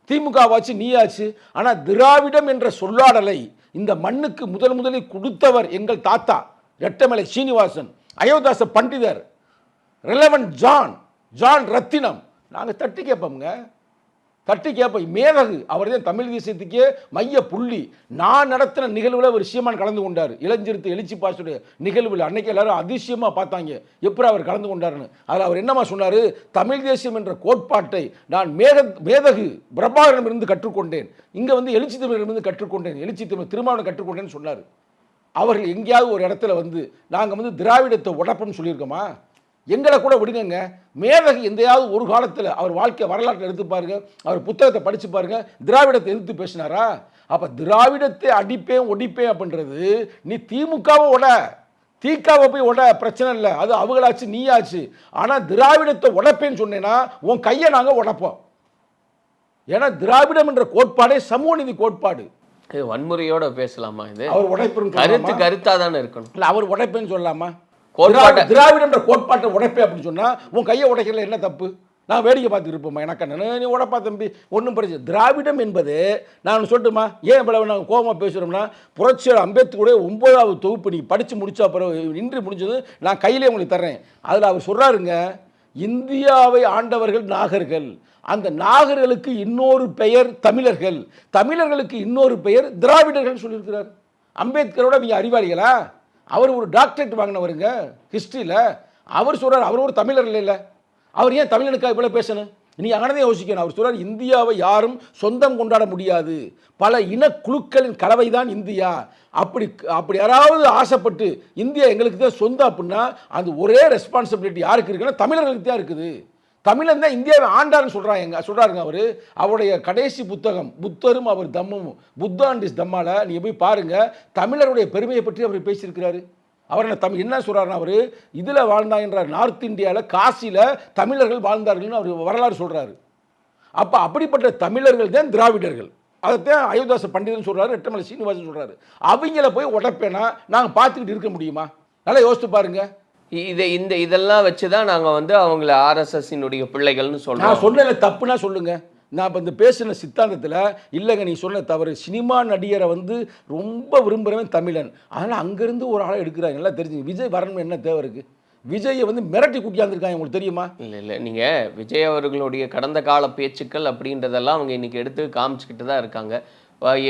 திமுக வாச்சு நீயாச்சு. ஆனால் திராவிடம் என்ற சொல்லாடலை இந்த மண்ணுக்கு முதலில் கொடுத்தவர் எங்கள் தாத்தா ரெட்டமலை சீனிவாசன், அயோத்தாச பண்டிதர், ரெலவன் ஜான் ரத்தினம். நாங்கள் தட்டி கேட்போம்ங்க. தட்டி கேட்பேன். மேதகு அவர் தான் தமிழ் தேசியத்துக்கே மைய புள்ளி. நான் நடத்தின நிகழ்வில் ஒரு சீமான் கலந்து கொண்டார். இளஞ்சிறுத்தை எழுச்சி பாசுடைய நிகழ்வில் அன்னைக்கு எல்லாரும் அதிசயமாக பார்த்தாங்க எப்படி அவர் கலந்து கொண்டாருன்னு. அதில் அவர் என்னமா சொன்னார், தமிழ் தேசியம் என்ற கோட்பாட்டை நான் மேதகு பிரபாகரனிடமிருந்து கற்றுக்கொண்டேன், இங்கே வந்து எழுச்சி தமிழரிடமிருந்து கற்றுக்கொண்டேன், எழுச்சி தமிழ் திருமாவளவன் கற்றுக்கொண்டேன்னு சொன்னார். அவர்கள் எங்கேயாவது ஒரு இடத்துல வந்து நாங்கள் வந்து திராவிடத்தை உடப்போம்னு சொல்லியிருக்கோமா? எங்களை கூட விடுங்க. மேதகு எந்தையாவது ஒரு காலத்தில் அவர் வாழ்க்கை வரலாற்றை எடுத்து பாருங்க, அவர் புத்தகத்தை படித்து பாருங்க, திராவிடத்தை எதிர்த்து பேசினாரா? அப்போ திராவிடத்தை அடிப்பேன் ஒடிப்பேன் அப்படின்றது, நீ திமுகவை உட, தீக்காவை போய் உட, பிரச்சனை இல்லை, அது அவங்களாச்சு நீயாச்சு. ஆனால் திராவிடத்தை உடைப்பேன்னு சொன்னேன்னா உன் கையை நாங்கள் உடைப்போம். ஏன்னா திராவிடம் என்ற கோட்பாடே சமூக நீதி கோட்பாடு. வன்முறையோட பேசலாமா? இது அவர் உடைப்பு கருத்தா தானே இருக்கணும். இல்லை அவர் உடைப்பேன்னு சொல்லலாமா? திராவிடம் கோட்பாட்டை உடைப்பே அப்படின்னு சொன்னா உன் கையை உடைக்கல என்ன தப்பு? நான் வேடிக்கை பார்த்துட்டு இருப்போமா? எனக்கு நீ உடைப்பா தம்பி, ஒன்றும் பிரச்சனை. திராவிடம் என்பது நான் சொல்லட்டுமா, ஏன் இவ்வளவு நாங்கள் கோபமாக பேசுகிறோம்னா, புரட்சியாளர் அம்பேத்கருடைய 9வது தொகுப்பு நீ படித்து முடிச்ச பிறகு இன்று முடிஞ்சது நான் கையிலே உங்களுக்கு தர்றேன். அதில் அவர் சொல்கிறாருங்க, இந்தியாவை ஆண்டவர்கள் நாகர்கள், அந்த நாகர்களுக்கு இன்னொரு பெயர் தமிழர்கள், தமிழர்களுக்கு இன்னொரு பெயர் திராவிடர்கள் சொல்லியிருக்கிறார். அம்பேத்கரோட நீங்கள் அறிவாளிகளா? அவர் ஒரு டாக்டரேட் வாங்கினவருங்க ஹிஸ்ட்ரியில். அவர் சொல்கிறார் அவர் ஒரு தமிழர் இல்லை, அவர் ஏன் தமிழனுக்காக இவ்வளோ பேசணும்? நீங்கள் அங்கனே யோசிக்கணும். அவர் சொல்கிறார் இந்தியாவை யாரும் சொந்தம் கொண்டாட முடியாது, பல இனக்குழுக்களின் கலவை தான் இந்தியா. அப்படி யாராவது ஆசைப்பட்டு இந்தியா எங்களுக்கு தான் சொந்தம் அப்படின்னா அந்த ஒரே ரெஸ்பான்சிபிலிட்டி யாருக்கு இருக்குன்னா தமிழர்களுக்கு தான் இருக்குது. தமிழன் தான் இந்தியாவை ஆண்டார்னு சொல்கிறாருங்க அவர். அவருடைய கடைசி புத்தகம் புத்தரும் அவர் தம்மமும், புத்தா அண்ட் இஸ் தம்மால நீங்கள் போய் பாருங்கள், தமிழருடைய பெருமையை பற்றி அவர் பேசியிருக்கிறாரு. அவர் என்ன சொல்கிறாருன்னா, அவர் இதில் வாழ்ந்தாங்கன்றார், நார்த் இந்தியாவில் காசியில் தமிழர்கள் வாழ்ந்தார்கள்னு அவர் வரலாறு சொல்கிறாரு. அப்போ அப்படிப்பட்ட தமிழர்கள் தான் திராவிடர்கள். அதைத்தான் அயோத்தியாச பண்டிதன் சொல்கிறாரு, ரெட்டமலை சீனிவாசன் சொல்கிறாரு. அவங்கள போய் உடைப்பேனா நாங்கள் பார்த்துக்கிட்டு இருக்க முடியுமா? நல்லா யோசித்து பாருங்கள். இதெல்லாம் வச்சு தான் நாங்கள் வந்து அவங்கள ஆர்எஸ்எஸ்ஸினுடைய பிள்ளைகள்னு சொல்கிறோம். நான் சொன்னதில் தப்புனா சொல்லுங்கள். நான் இப்போ இந்த பேசின சித்தாந்தத்தில் இல்லைங்க நீ சொன்ன தவறு. சினிமா நடிகரை வந்து ரொம்ப விரும்புகிறவன் தமிழன், அதனால் அங்கேருந்து ஒரு ஆளை எடுக்கிறாங்க. எல்லாம் தெரிஞ்சுங்க. விஜய் வரணும் என்ன தேவை இருக்குது? விஜயை வந்து மிரட்டி கூட்டியாந்துருக்காங்க, உங்களுக்கு தெரியுமா? இல்லை நீங்கள் விஜய் அவர்களுடைய கடந்த கால பேச்சுக்கள் அப்படின்றதெல்லாம் அவங்க இன்றைக்கி எடுத்து காமிச்சிக்கிட்டு தான் இருக்காங்க.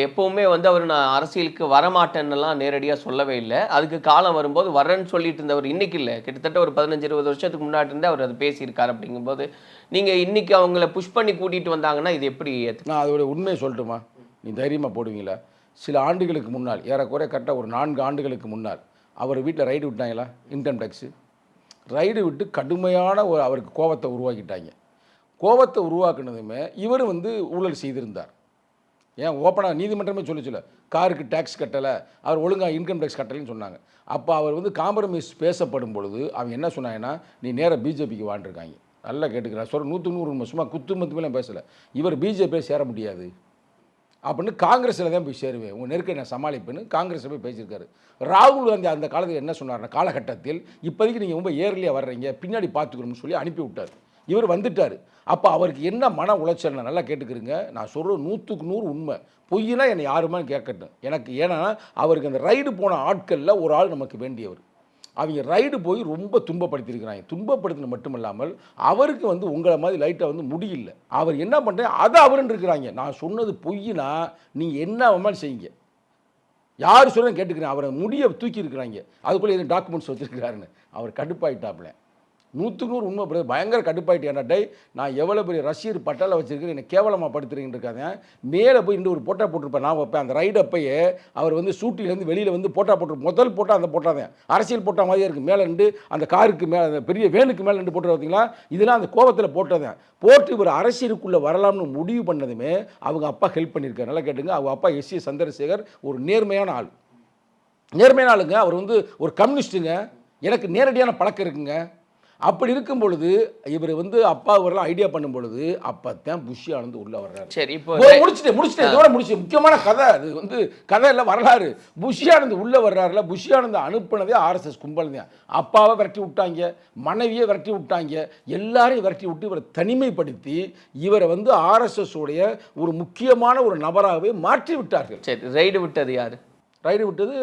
எப்போவுமே வந்து அவர் நான் அரசியலுக்கு வரமாட்டேன்னெல்லாம் நேரடியாக சொல்லவே இல்லை. அதுக்கு காலம் வரும்போது வரேன்னு சொல்லிட்டு இருந்தவர் இன்றைக்கி இல்லை, கிட்டத்தட்ட ஒரு 15-20 வருஷத்துக்கு முன்னாடி இருந்தே அவர் அதை பேசியிருக்காரு. அப்படிங்கும்போது நீங்கள் இன்றைக்கி அவங்கள புஷ் பண்ணி கூட்டிகிட்டு வந்தாங்கன்னா இது எப்படி? நான் அதோட உண்மையை சொல்லட்டுமா? நீ தைரியமாக போடுவீங்களா? சில ஆண்டுகளுக்கு முன்னால், ஏறக்குறைய கரெக்டாக ஒரு 4 ஆண்டுகளுக்கு முன்னால் அவர் வீட்டில் ரைடு விட்டாங்களா, இன்கம் டேக்ஸு ரைடு விட்டு கடுமையான ஒரு அவருக்கு கோபத்தை உருவாக்கிட்டாங்க. கோபத்தை உருவாக்குனதுமே இவர் வந்து ஊழல் செய்திருந்தார். ஏன் ஓப்பனாக நீதிமன்றமே சொல்லிச்சுல, காருக்கு டேக்ஸ் கட்டலை, அவர் ஒழுங்காக இன்கம் டேக்ஸ் கட்டலைன்னு சொன்னாங்க. அப்போ அவர் வந்து காம்ப்ரமைஸ் பேசப்படும் பொழுது அவங்க என்ன சொன்னாங்கன்னா, நீ நேராக பிஜேபிக்கு வாண்டிருக்காங்க. நல்லா கேட்டுக்கிறேன், சொல்கிற 100 சும்மா குத்துமத்துலாம் பேசலை. இவர் பிஜேபியை சேர முடியாது அப்படின்னு காங்கிரஸில் தான் போய் சேருவேன், உங்கள் நெருக்கடி நான் சமாளிப்பேன்னு காங்கிரஸில் போய் பேசியிருக்காரு. ராகுல் காந்தி அந்த காலத்தில் என்ன சொன்னார்னா, காலகட்டத்தில் இப்போதைக்கு நீங்கள் ரொம்ப ஏர்லியாக வர்றீங்க, பின்னாடி பார்த்துக்கணும்னு சொல்லி அனுப்பி விட்டார். இவர் வந்துட்டார். அப்போ அவருக்கு என்ன மன உளைச்சல் நல்லா கேட்டுக்கிறீங்க. நான் சொல்கிற 100க்கு 100 உண்மை, பொய்னா என்னை யாருமே கேட்கட்டும் எனக்கு. ஏன்னா அவருக்கு அந்த ரைடு போன ஆட்களில் ஒரு ஆள் நமக்கு வேண்டியவர். அவங்க ரைடு போய் ரொம்ப துன்பப்படுத்தியிருக்கிறாங்க. துன்பப்படுத்தின மட்டும் இல்லாமல் அவருக்கு வந்து உங்களை மாதிரி லைட்டாக வந்து முடியல. அவர் என்ன பண்ணுறேன் அதை அவருன்னு இருக்கிறாங்க. நான் சொன்னது பொய்னா நீங்கள் என்ன மாதிரி செய்யுங்க, யார் சொல்ல கேட்டுக்கிறேன். அவரை முடியை தூக்கி இருக்கிறாங்க, அதுக்குள்ளே எதுவும் டாக்குமெண்ட்ஸ் வச்சுருக்கிறாருன்னு. அவர் கடுப்பாயிட்டாப்புல. 100க்கு 100 உண்மை. பயங்கர கடுப்பாயிட்டு. என்னட்டை நான் எவ்வளோ பெரிய ரஷ்யர் பட்டால வச்சுருக்கேன், என்னை கேவலமாக படுத்துறீங்கன்னு இருக்காங்க. மேலே போய் இன்னும் ஒரு போட்டா போட்டிருப்பேன் நான் வைப்பேன். அந்த ரைடு அப்பையே அவர் வந்து ஷூட்டிலேருந்து வெளியில் வந்து போட்டா போட்டிருப்பேன். முதல் போட்டா அந்த போட்டாதான் அரசியல் போட்டா மாதிரியே இருக்குது. மேலே நின்று அந்த காருக்கு மேலே, அந்த பெரிய வேனுக்கு மேலே நின்று போட்டு பார்த்தீங்களா, இதெல்லாம் அந்த கோபத்தில் போட்டதேன். போட்டு இவர் அரசியலுக்குள்ளே வரலாம்னு முடிவு பண்ணதுமே அவங்க அப்பா ஹெல்ப் பண்ணியிருக்காரு. நல்லா கேட்டுங்க. அவங்க அப்பா எஸ்.ஏ. சந்திரசேகர் ஒரு நேர்மையான ஆள், நேர்மையான ஆளுங்க. அவர் வந்து ஒரு கம்யூனிஸ்ட்டுங்க. எனக்கு நேரடியான பழக்கம் இருக்குங்க. அப்படி இருக்கும் பொழுது இவர் வந்து அப்பா இவரெல்லாம் ஐடியா பண்ணும் பொழுது அப்பத்தான் புஷி ஆனந்த் உள்ள வர்றாரு. சரி, இப்போ முடிச்சுட்டு இதோட முடிச்சு. முக்கியமான கதை அது வந்து கதை இல்லை, வரலாறு. புஷி ஆனந்த் உள்ள வர்றாருல, புஷி ஆனந்த் அனுப்புனதே ஆர்எஸ்எஸ் கும்பல் தான். அப்பாவை விரட்டி விட்டாங்க, மனைவியை விரட்டி விட்டாங்க, எல்லாரையும் விரட்டி விட்டு இவரை தனிமைப்படுத்தி இவரை வந்து ஆர்எஸ்எஸ் உடைய ஒரு முக்கியமான ஒரு நபராகவே மாற்றி விட்டார்கள். சரி, ரைடு விட்டது யாரு? ரைடு விட்டது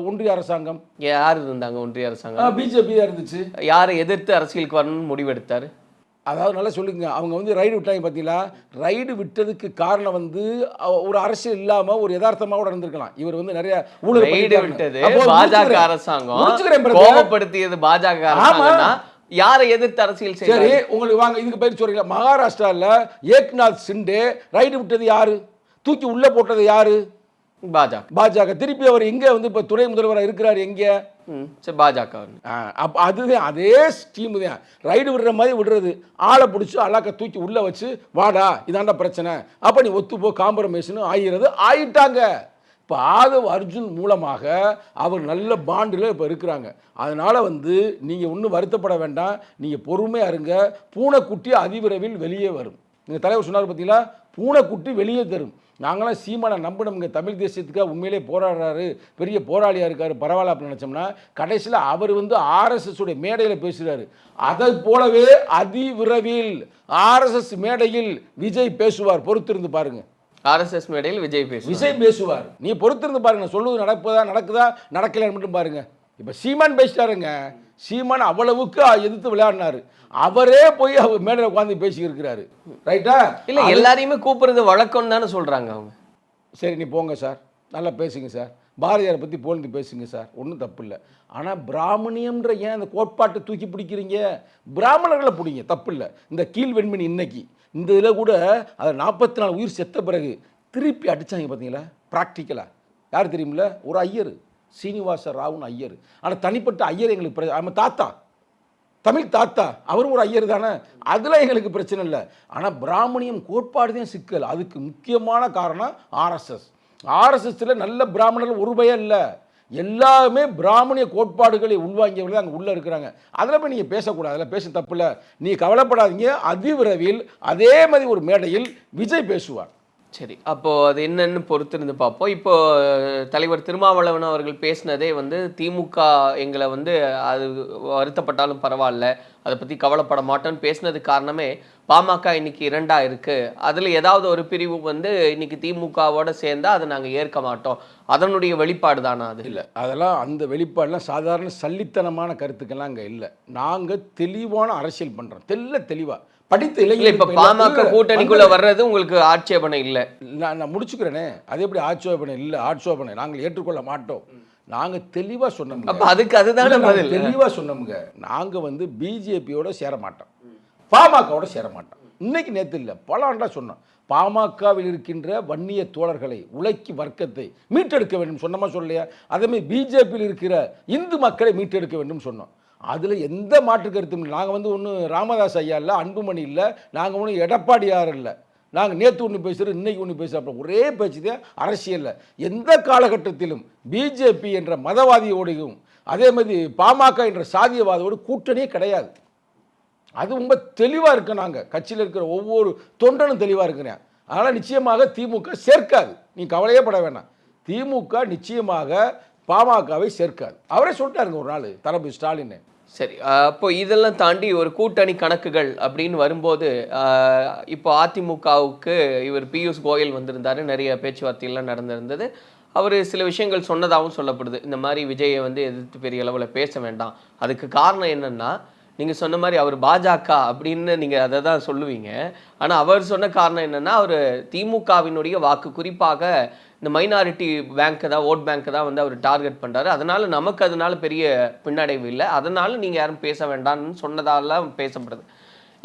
ஒன்றிய அரசாங்கம். யார் இருந்தாங்க ஒன்றிய அரசாங்கம்? பிஜேபி தான் இருந்துச்சு. யாரை எதிர்த்து அரசியலுக்கு வரணும்னு முடிவெடுத்தாரு? அதாவது நல்லா சொல்லுங்க, அவங்க வந்து ரைடு விட்டாங்க பார்த்தீங்களா? ரைடு விட்டதுக்கு காரணம் வந்து ஒரு அரசியல் இல்லாம ஒரு யதார்த்தமா கூட இருந்திருக்கலாம். இவர் வந்து நிறைய ஊழல் ரைடு பண்ணிட்டாரு. விட்டது அப்போ பாஜக முடிச்சுக்கிறேன். அரசாங்கம், முடிச்சுக்கிறேன் brother. கோபப்படுத்தியது பாஜக அரசாங்கம்னா யாரை எதிர்த்து அரசியல் சரி, செய்யறாரு? உங்களுக்கு வாங்க இதுக்கு பயிற்சி சொல்றீங்க. மகாராஷ்டிரால ஏக்நாத் சிண்டே ரைடு விட்டது யாரு? தூக்கி உள்ள போட்டது யாரு? பாஜக. பாஜக. திருப்பி அவர் எங்க வந்து இப்ப துணை முதல்வராக இருக்கிறார்? எங்க? சரி, பாஜக. அப்போ அதுதான் அதே ஸ்கீமு தான். ரைடு விடுற மாதிரி விடுறது, ஆளை பிடிச்சி அலாக்க தூக்கி உள்ளே வச்சு வாடா இதாண்டா பிரச்சனை, அப்போ நீ ஒத்துப்போ காம்ப்ரமைஸ்னு ஆயிட்டாங்க. இப்போ ஆதவ் அர்ஜுன் மூலமாக அவர் நல்ல பாண்டில் இப்போ இருக்கிறாங்க. அதனால் வந்து நீங்கள் ஒன்றும் வருத்தப்பட வேண்டாம், நீங்கள் பொறுமையாக இருங்க. பூனைக்குட்டி அதிவிரைவில் வெளியே வரும். நீங்கள் தலைவர் சொன்னார் பார்த்தீங்களா, பூனைக்குட்டி வெளியே தரும். நாங்களாம் சீமானை நம்பினோம்ங்க, தமிழ் தேசியத்துக்காக உண்மையிலே போராடுறாரு, பெரிய போராளியாக இருக்கார், பரவாயில்ல அப்படின்னு நினச்சோம்னா கடைசியில் அவர் வந்து RSS உடைய மேடையில் பேசுகிறாரு. அதை போலவே அதிவிரைவில் RSS மேடையில் விஜய் பேசுவார். பொறுத்திருந்து பாருங்க. RSS மேடையில் விஜய் பேசுவார். நீ பொறுத்திருந்து பாருங்க. சொல்லுவது நடக்குதா நடக்கலன்னு மட்டும் பாருங்க. இப்போ சீமான் பேசிட்டாருங்க. சீமான் அவ்வளவுக்கு எதிர்த்து விளையாடினாரு. அவரே போய் அவர் மேடையில் உட்காந்து பேசி இருக்கிறாரு. ரைட்டா? இல்ல, எல்லாரையுமே கூப்பிடுறது வழக்கம் தானே சொல்றாங்க அவங்க. சரி, நீ போங்க சார், நல்லா பேசுங்க சார், பாரதியாரை பற்றி புகழ்ந்து பேசுங்க சார், ஒன்றும் தப்பு இல்லை. ஆனால் பிராமணியம்ன்ற ஏன் அந்த கோட்பாட்டை தூக்கி பிடிக்கிறீங்க? பிராமணர்களை பிடிங்க, தப்பு இல்லை. இந்த கீழ் வெண்மணி இன்னைக்கு இந்த இதில் கூட அதை 44 உயிர் செத்த பிறகு திருப்பி அடித்தாங்க பார்த்தீங்களா? ப்ராக்டிக்கலாக யார் தெரியுமில்ல? ஒரு ஐயர், சீனிவாச ராவுன்னு ஐயர். ஆனால் தனிப்பட்ட ஐயர் எங்களுக்கு நம்ம தாத்தா, தமிழ் தாத்தா, அவரும் ஒரு ஐயர் தானே, அதெல்லாம் எங்களுக்கு பிரச்சனை இல்லை. ஆனால் பிராமணியம் கோட்பாடு தான் சிக்கல். அதுக்கு முக்கியமான காரணம் RSSல நல்ல பிராமணர்கள் ஒரு பயம் இல்லை. எல்லாமே பிராமணிய கோட்பாடுகளை உள்வாங்கியவர்கள் அங்கே உள்ளே இருக்கிறாங்க. அதில் போய் நீங்கள் பேசக்கூடாது, அதில் பேச தப்பு இல்லை. நீங்கள் கவலைப்படாதீங்க, அதிவிரைவில் அதே மாதிரி ஒரு மேடையில் விஜய் பேசுவார். சரி, அப்போ அது என்னன்னு பொறுத்திருந்து பார்ப்போம். இப்போ தலைவர் திருமாவளவன் அவர்கள் பேசினதே வந்து திமுக எங்களை வந்து அது வருத்தப்பட்டாலும் பரவாயில்ல, அதை பற்றி கவலைப்பட மாட்டோன்னு பேசினதுக்கு காரணமே பாமக இன்னைக்கு 2ஆ இருக்கு, அதில் ஏதாவது ஒரு பிரிவு வந்து இன்னைக்கு திமுகவோட சேர்ந்தா அதை நாங்கள் ஏற்க மாட்டோம், அதனுடைய வெளிப்பாடு தானா? அது இல்லை, அதெல்லாம் அந்த வெளிப்பாடுலாம் சாதாரண சல்லித்தனமான கருத்துக்கெல்லாம் அங்கே இல்லை. நாங்கள் தெளிவான அரசியல் பண்ணுறோம், தெளிவாக படித்த இளைஞர்கள். இப்ப பாமக கூட்டணிக்குள்ள வர்றது உங்களுக்கு ஆட்சேபனை இல்லை? நான் முடிச்சுக்கிறேனே. அது எப்படி ஆட்சேபனை இல்லை? ஆட்சேபனை நாங்கள் ஏற்றுக்கொள்ள மாட்டோம். நாங்கள் தெளிவாக சொன்னோம். அப்ப அதுக்கு அதுதானே பதில். தெளிவாக சொன்னோமுங்க, நாங்கள் வந்து பிஜேபியோட சேர மாட்டோம், பாமகவோட சேர மாட்டோம். இன்னைக்கு நேற்று இல்லை, பல ஆண்டா சொன்னோம். பாமகவில் இருக்கின்ற வன்னிய தோழர்களை, உழைக்கும் வர்க்கத்தை மீட்டெடுக்க வேண்டும் சொன்னமா சொல்லலையா? அதேமாதிரி பிஜேபியில் இருக்கிற இந்து மக்களை மீட்டெடுக்க வேண்டும் சொன்னோம். அதில் எந்த மாற்று கருத்தும் இல்லை. நாங்கள் வந்து ஒன்றும் ராமதாஸ் ஐயா இல்லை, அன்புமணி இல்லை, நாங்கள் ஒன்றும் எடப்பாடியார் இல்லை. நாங்கள் நேற்று ஒன்று பேசுகிறோம், இன்றைக்கி ஒன்று பேசுகிறோம், ஒரே பேச்சு தான் அரசியலில். எந்த காலகட்டத்திலும் பிஜேபி என்ற மதவாதியோடையும் அதே மாதிரி பாமக என்ற சாதியவாதியோடு கூட்டணியே கிடையாது. அது ரொம்ப தெளிவாக இருக்கு. நாங்கள் கட்சியில் இருக்கிற ஒவ்வொரு தொண்டனும் தெளிவாக இருக்கிறேன். அதனால் நிச்சயமாக திமுக சேர்க்காது, நீ கவலையே பட வேணாம். திமுக நிச்சயமாக பாமகவை சேர்க்காது. அவரே சொல்லிட்டாருங்க ஒரு நாள், தளபதி ஸ்டாலின். சரி, அப்போ இதெல்லாம் தாண்டி ஒரு கூட்டணி கணக்குகள் அப்படின்னு வரும்போது இப்போ அதிமுகவுக்கு இவர் பியூஷ் கோயல் வந்திருந்தாரு, நிறைய பேச்சுவார்த்தைகள்லாம் நடந்திருந்தது. அவர் சில விஷயங்கள் சொன்னதாகவும் சொல்லப்படுது. இந்த மாதிரி விஜயை வந்து எதிர்த்து பெரிய அளவில் பேச வேண்டாம். அதுக்கு காரணம் என்னன்னா, நீங்கள் சொன்ன மாதிரி அவர் பாஜக அப்படின்னு நீங்கள் அதை தான் சொல்லுவீங்க. ஆனால் அவர் சொன்ன காரணம் என்னென்னா, அவர் திமுகவினுடைய வாக்கு, குறிப்பாக இந்த மைனாரிட்டி பேங்க்கை தான், ஓட் பேங்க்கை தான் வந்து அவர் டார்கெட் பண்ணுறாரு. அதனால் நமக்கு அதனால பெரிய பின்னடைவு இல்லை, அதனால் நீங்கள் யாரும் பேச வேண்டாம்னு சொன்னதாலாம் பேசப்படுது.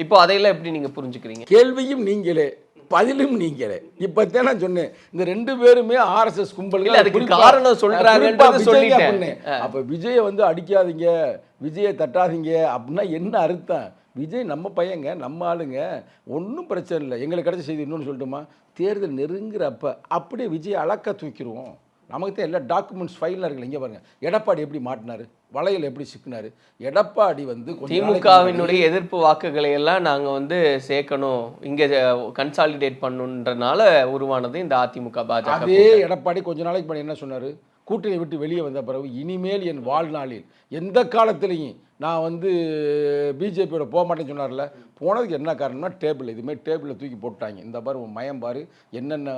இப்போ அதையெல்லாம் எப்படி நீங்கள் புரிஞ்சுக்கிறீங்க? கேள்வியும் நீங்களே, பதிலும் நீங்களே. இப்போ தான் நான் சொன்னேன், இந்த 2 பேருமே RSS கும்பல். அதுக்கு காரணம் சொல்கிறாங்கன்னு சொல்லிட்டேன். அப்போ விஜயை வந்து அடிக்காதீங்க, விஜயை தட்டாதீங்க அப்படின்னா என்ன அர்த்தம்? விஜய் நம்ம பையங்க, நம்ம ஆளுங்க, ஒன்றும் பிரச்சனை இல்லை. எங்களுக்கு கிடைச்ச செய்தி இன்னொன்று சொல்லட்டுமா? தேர்தல் நெருங்குறப்ப அப்படியே விஜய் அழக்க தூக்கிடுவோம். நமக்கு தான் எல்லா டாக்குமெண்ட்ஸ் ஃபைலில் இருக்குல்ல. இங்கே பாருங்கள், எடப்பாடி எப்படி மாட்டினார், வளையல் எப்படி சிக்கினார். எடப்பாடி வந்து திமுகவினுடைய எதிர்ப்பு வாக்குகளை எல்லாம் நாங்கள் வந்து சேர்க்கணும், இங்கே கன்சாலிடேட் பண்ணுன்றனால உருவானது இந்த அதிமுக பாஜக. அதே எடப்பாடி கொஞ்ச நாளைக்கு முன்னாடி என்ன சொன்னார்? கூட்டணி விட்டு வெளியே வந்த பிறகு இனிமேல் என் வாழ்நாளில் எந்த காலத்திலையும் நான் வந்து பிஜேபியோட போக மாட்டேன்னு சொன்னார்ல. போனதுக்கு என்ன காரணம்னா டேபிள், இதுமாதிரி டேபிளில் தூக்கி போட்டாங்க. இந்த பாரு உன் மயம் பாரு என்னென்ன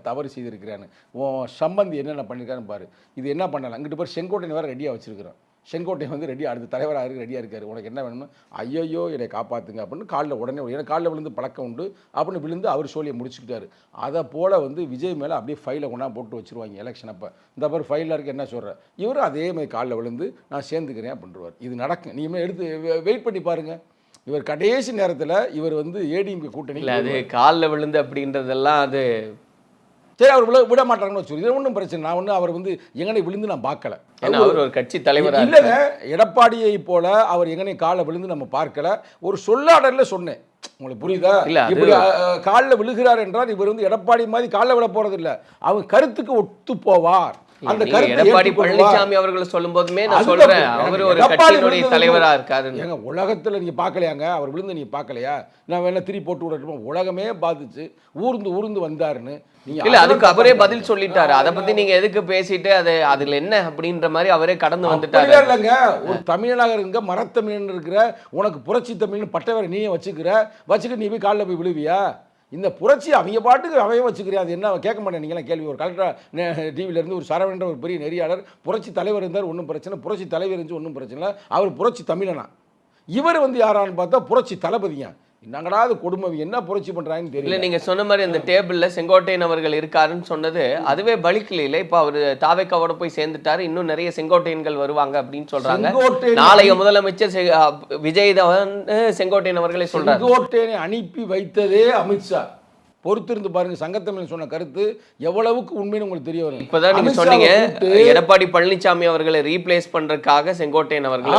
தவறு செய்திருக்கிறான்னு, உன் சம்பந்தி என்னென்ன பண்ணியிருக்கான்னு பாரு, இது என்ன பண்ணலாம். அங்கிட்டு பாரு செங்கோட்டையன் வேறு ரெடியாக வச்சுருக்கிறோம். செங்கோட்டையன் வந்து ரெடியாக அடுத்த தலைவராக ரெடியாக இருக்காரு, உனக்கு என்ன வேணுமோ, ஐயோ என்னை காப்பாற்றுங்க அப்படின்னு காலில் உடனே எனக்கு காலில் விழுந்து பழக்கம் உண்டு அப்படின்னு விழுந்து அவர் சோழியை முடிச்சுக்கிட்டாரு. அதை போல் வந்து விஜய் மேலே அப்படியே ஃபைலை கொண்டா போட்டு வச்சுருவாங்க எலெக்ஷன் அப்போ. இந்த மாதிரி ஃபைலில் இருக்க என்ன சொல்கிறேன், இவரும் அதே மாதிரி காலில் விழுந்து நான் சேர்ந்துக்கிறேன் அப்படின்றவார். இது நடக்கும், நீங்கள் எடுத்து வெயிட் பண்ணி பாருங்கள். இவர் கடைசி நேரத்தில் இவர் வந்து ஏடிஎம்கே கூட்டணி அது காலில் விழுந்து அப்படின்றதெல்லாம் அது சரி அவர் விட மாட்டாங்கன்னு வச்சு, இது ஒன்றும் பிரச்சனை. நான் ஒன்றும் அவர் வந்து எங்கனை விழுந்து நான் பார்க்கல. அவர் ஒரு கட்சி தலைவர் இல்லைங்க, எடப்பாடியை போல அவர் எங்கனை காலை விழுந்து நம்ம பார்க்கல. ஒரு சொல்லாடல சொன்னேன், உங்களுக்கு புரியுதா? இப்படி காலில் விழுகிறார் என்றால் இவர் வந்து எடப்பாடி மாதிரி காலில் விழ போறது இல்லை, அவங்க கருத்துக்கு ஒத்து போவார். அந்த எடப்பாடி பழனிசாமி அவர்கள் சொல்லும் போதுமே நான் சொல்றேன், அவர் ஒரு கட்சியினுடைய தலைவரா இருக்காரு. ஏங்க உலகத்துல நீங்க பார்க்கலையாங்க, அவர் விழுந்து நீங்க பார்க்கலையா? நான் வேணா திருப்பி போட்டு விடட்டுமா? உலகமே பாதிச்சு ஊர்ந்து வந்தாருன்னு இல்ல, அதுக்கு அவரே பதில் சொல்லிட்டாரு. அதை பத்தி நீங்க எதுக்கு பேசிட்டு அது அதுல என்ன அப்படின்ற மாதிரி அவரே கடந்து வந்துட்டாரு. இல்லைங்க, ஒரு தமிழனாக இருங்க, மரத்தமிழன் இருக்கிற உனக்கு புரட்சி தமிழ்னு பட்டவரை நீயே வச்சுக்கிட்டு நீ போய் காலில் போய் விழுவியா? இந்த புரட்சி அவங்க பாட்டுக்கு அவையும் வச்சுக்கிறேன், அது என்ன கேட்க மாட்டேன். நீங்களாம் கேள்வி, ஒரு கலெக்டர் டிவியிலேருந்து ஒரு சரவணன்ற ஒரு பெரிய நெறியாளர், புரட்சி தலைவர் இருந்தார் ஒன்றும் பிரச்சனை, புரட்சி தலைவர் இருந்துச்சு ஒன்றும் பிரச்சனை இல்லை, அவர் புரட்சி தமிழனா. இவர் வந்து யாரான்னு பார்த்தா புரட்சி தளபதியா. என்னங்கடா அது கொடுமை, என்ன புரட்சி பண்றாங்கன்னு தெரியல. நீங்க சொன்ன மாதிரி அந்த டேபிள்ல செங்கோட்டையன் அவர்கள் இருக்காருன்னு சொன்னது அதுவே பலிக்கல. இல்ல, இப்ப அவரு தாவேக்காவோட போய் சேர்ந்துட்டாரு, இன்னும் நிறைய செங்கோட்டையன்கள் வருவாங்க அப்படின்னு சொல்றாங்க. நாளைய முதலமைச்சர் விஜய் தான் செங்கோட்டையன் அவர்களே சொல்றாரு. செங்கோட்டையனை அனுப்பி வைத்ததே அமித்ஷா. பொறுத்திருந்து பாருங்க, சங்கத்தமிழ் சொன்ன கருத்து எவ்வளவுக்கு உண்மைன்னு உங்களுக்கு தெரிய வரும். இப்பதான் நீங்க சொன்னீங்க எடப்பாடி பழனிசாமி அவர்களை ரீப்ளேஸ் பண்றதுக்காக செங்கோட்டையன் அவர்கள்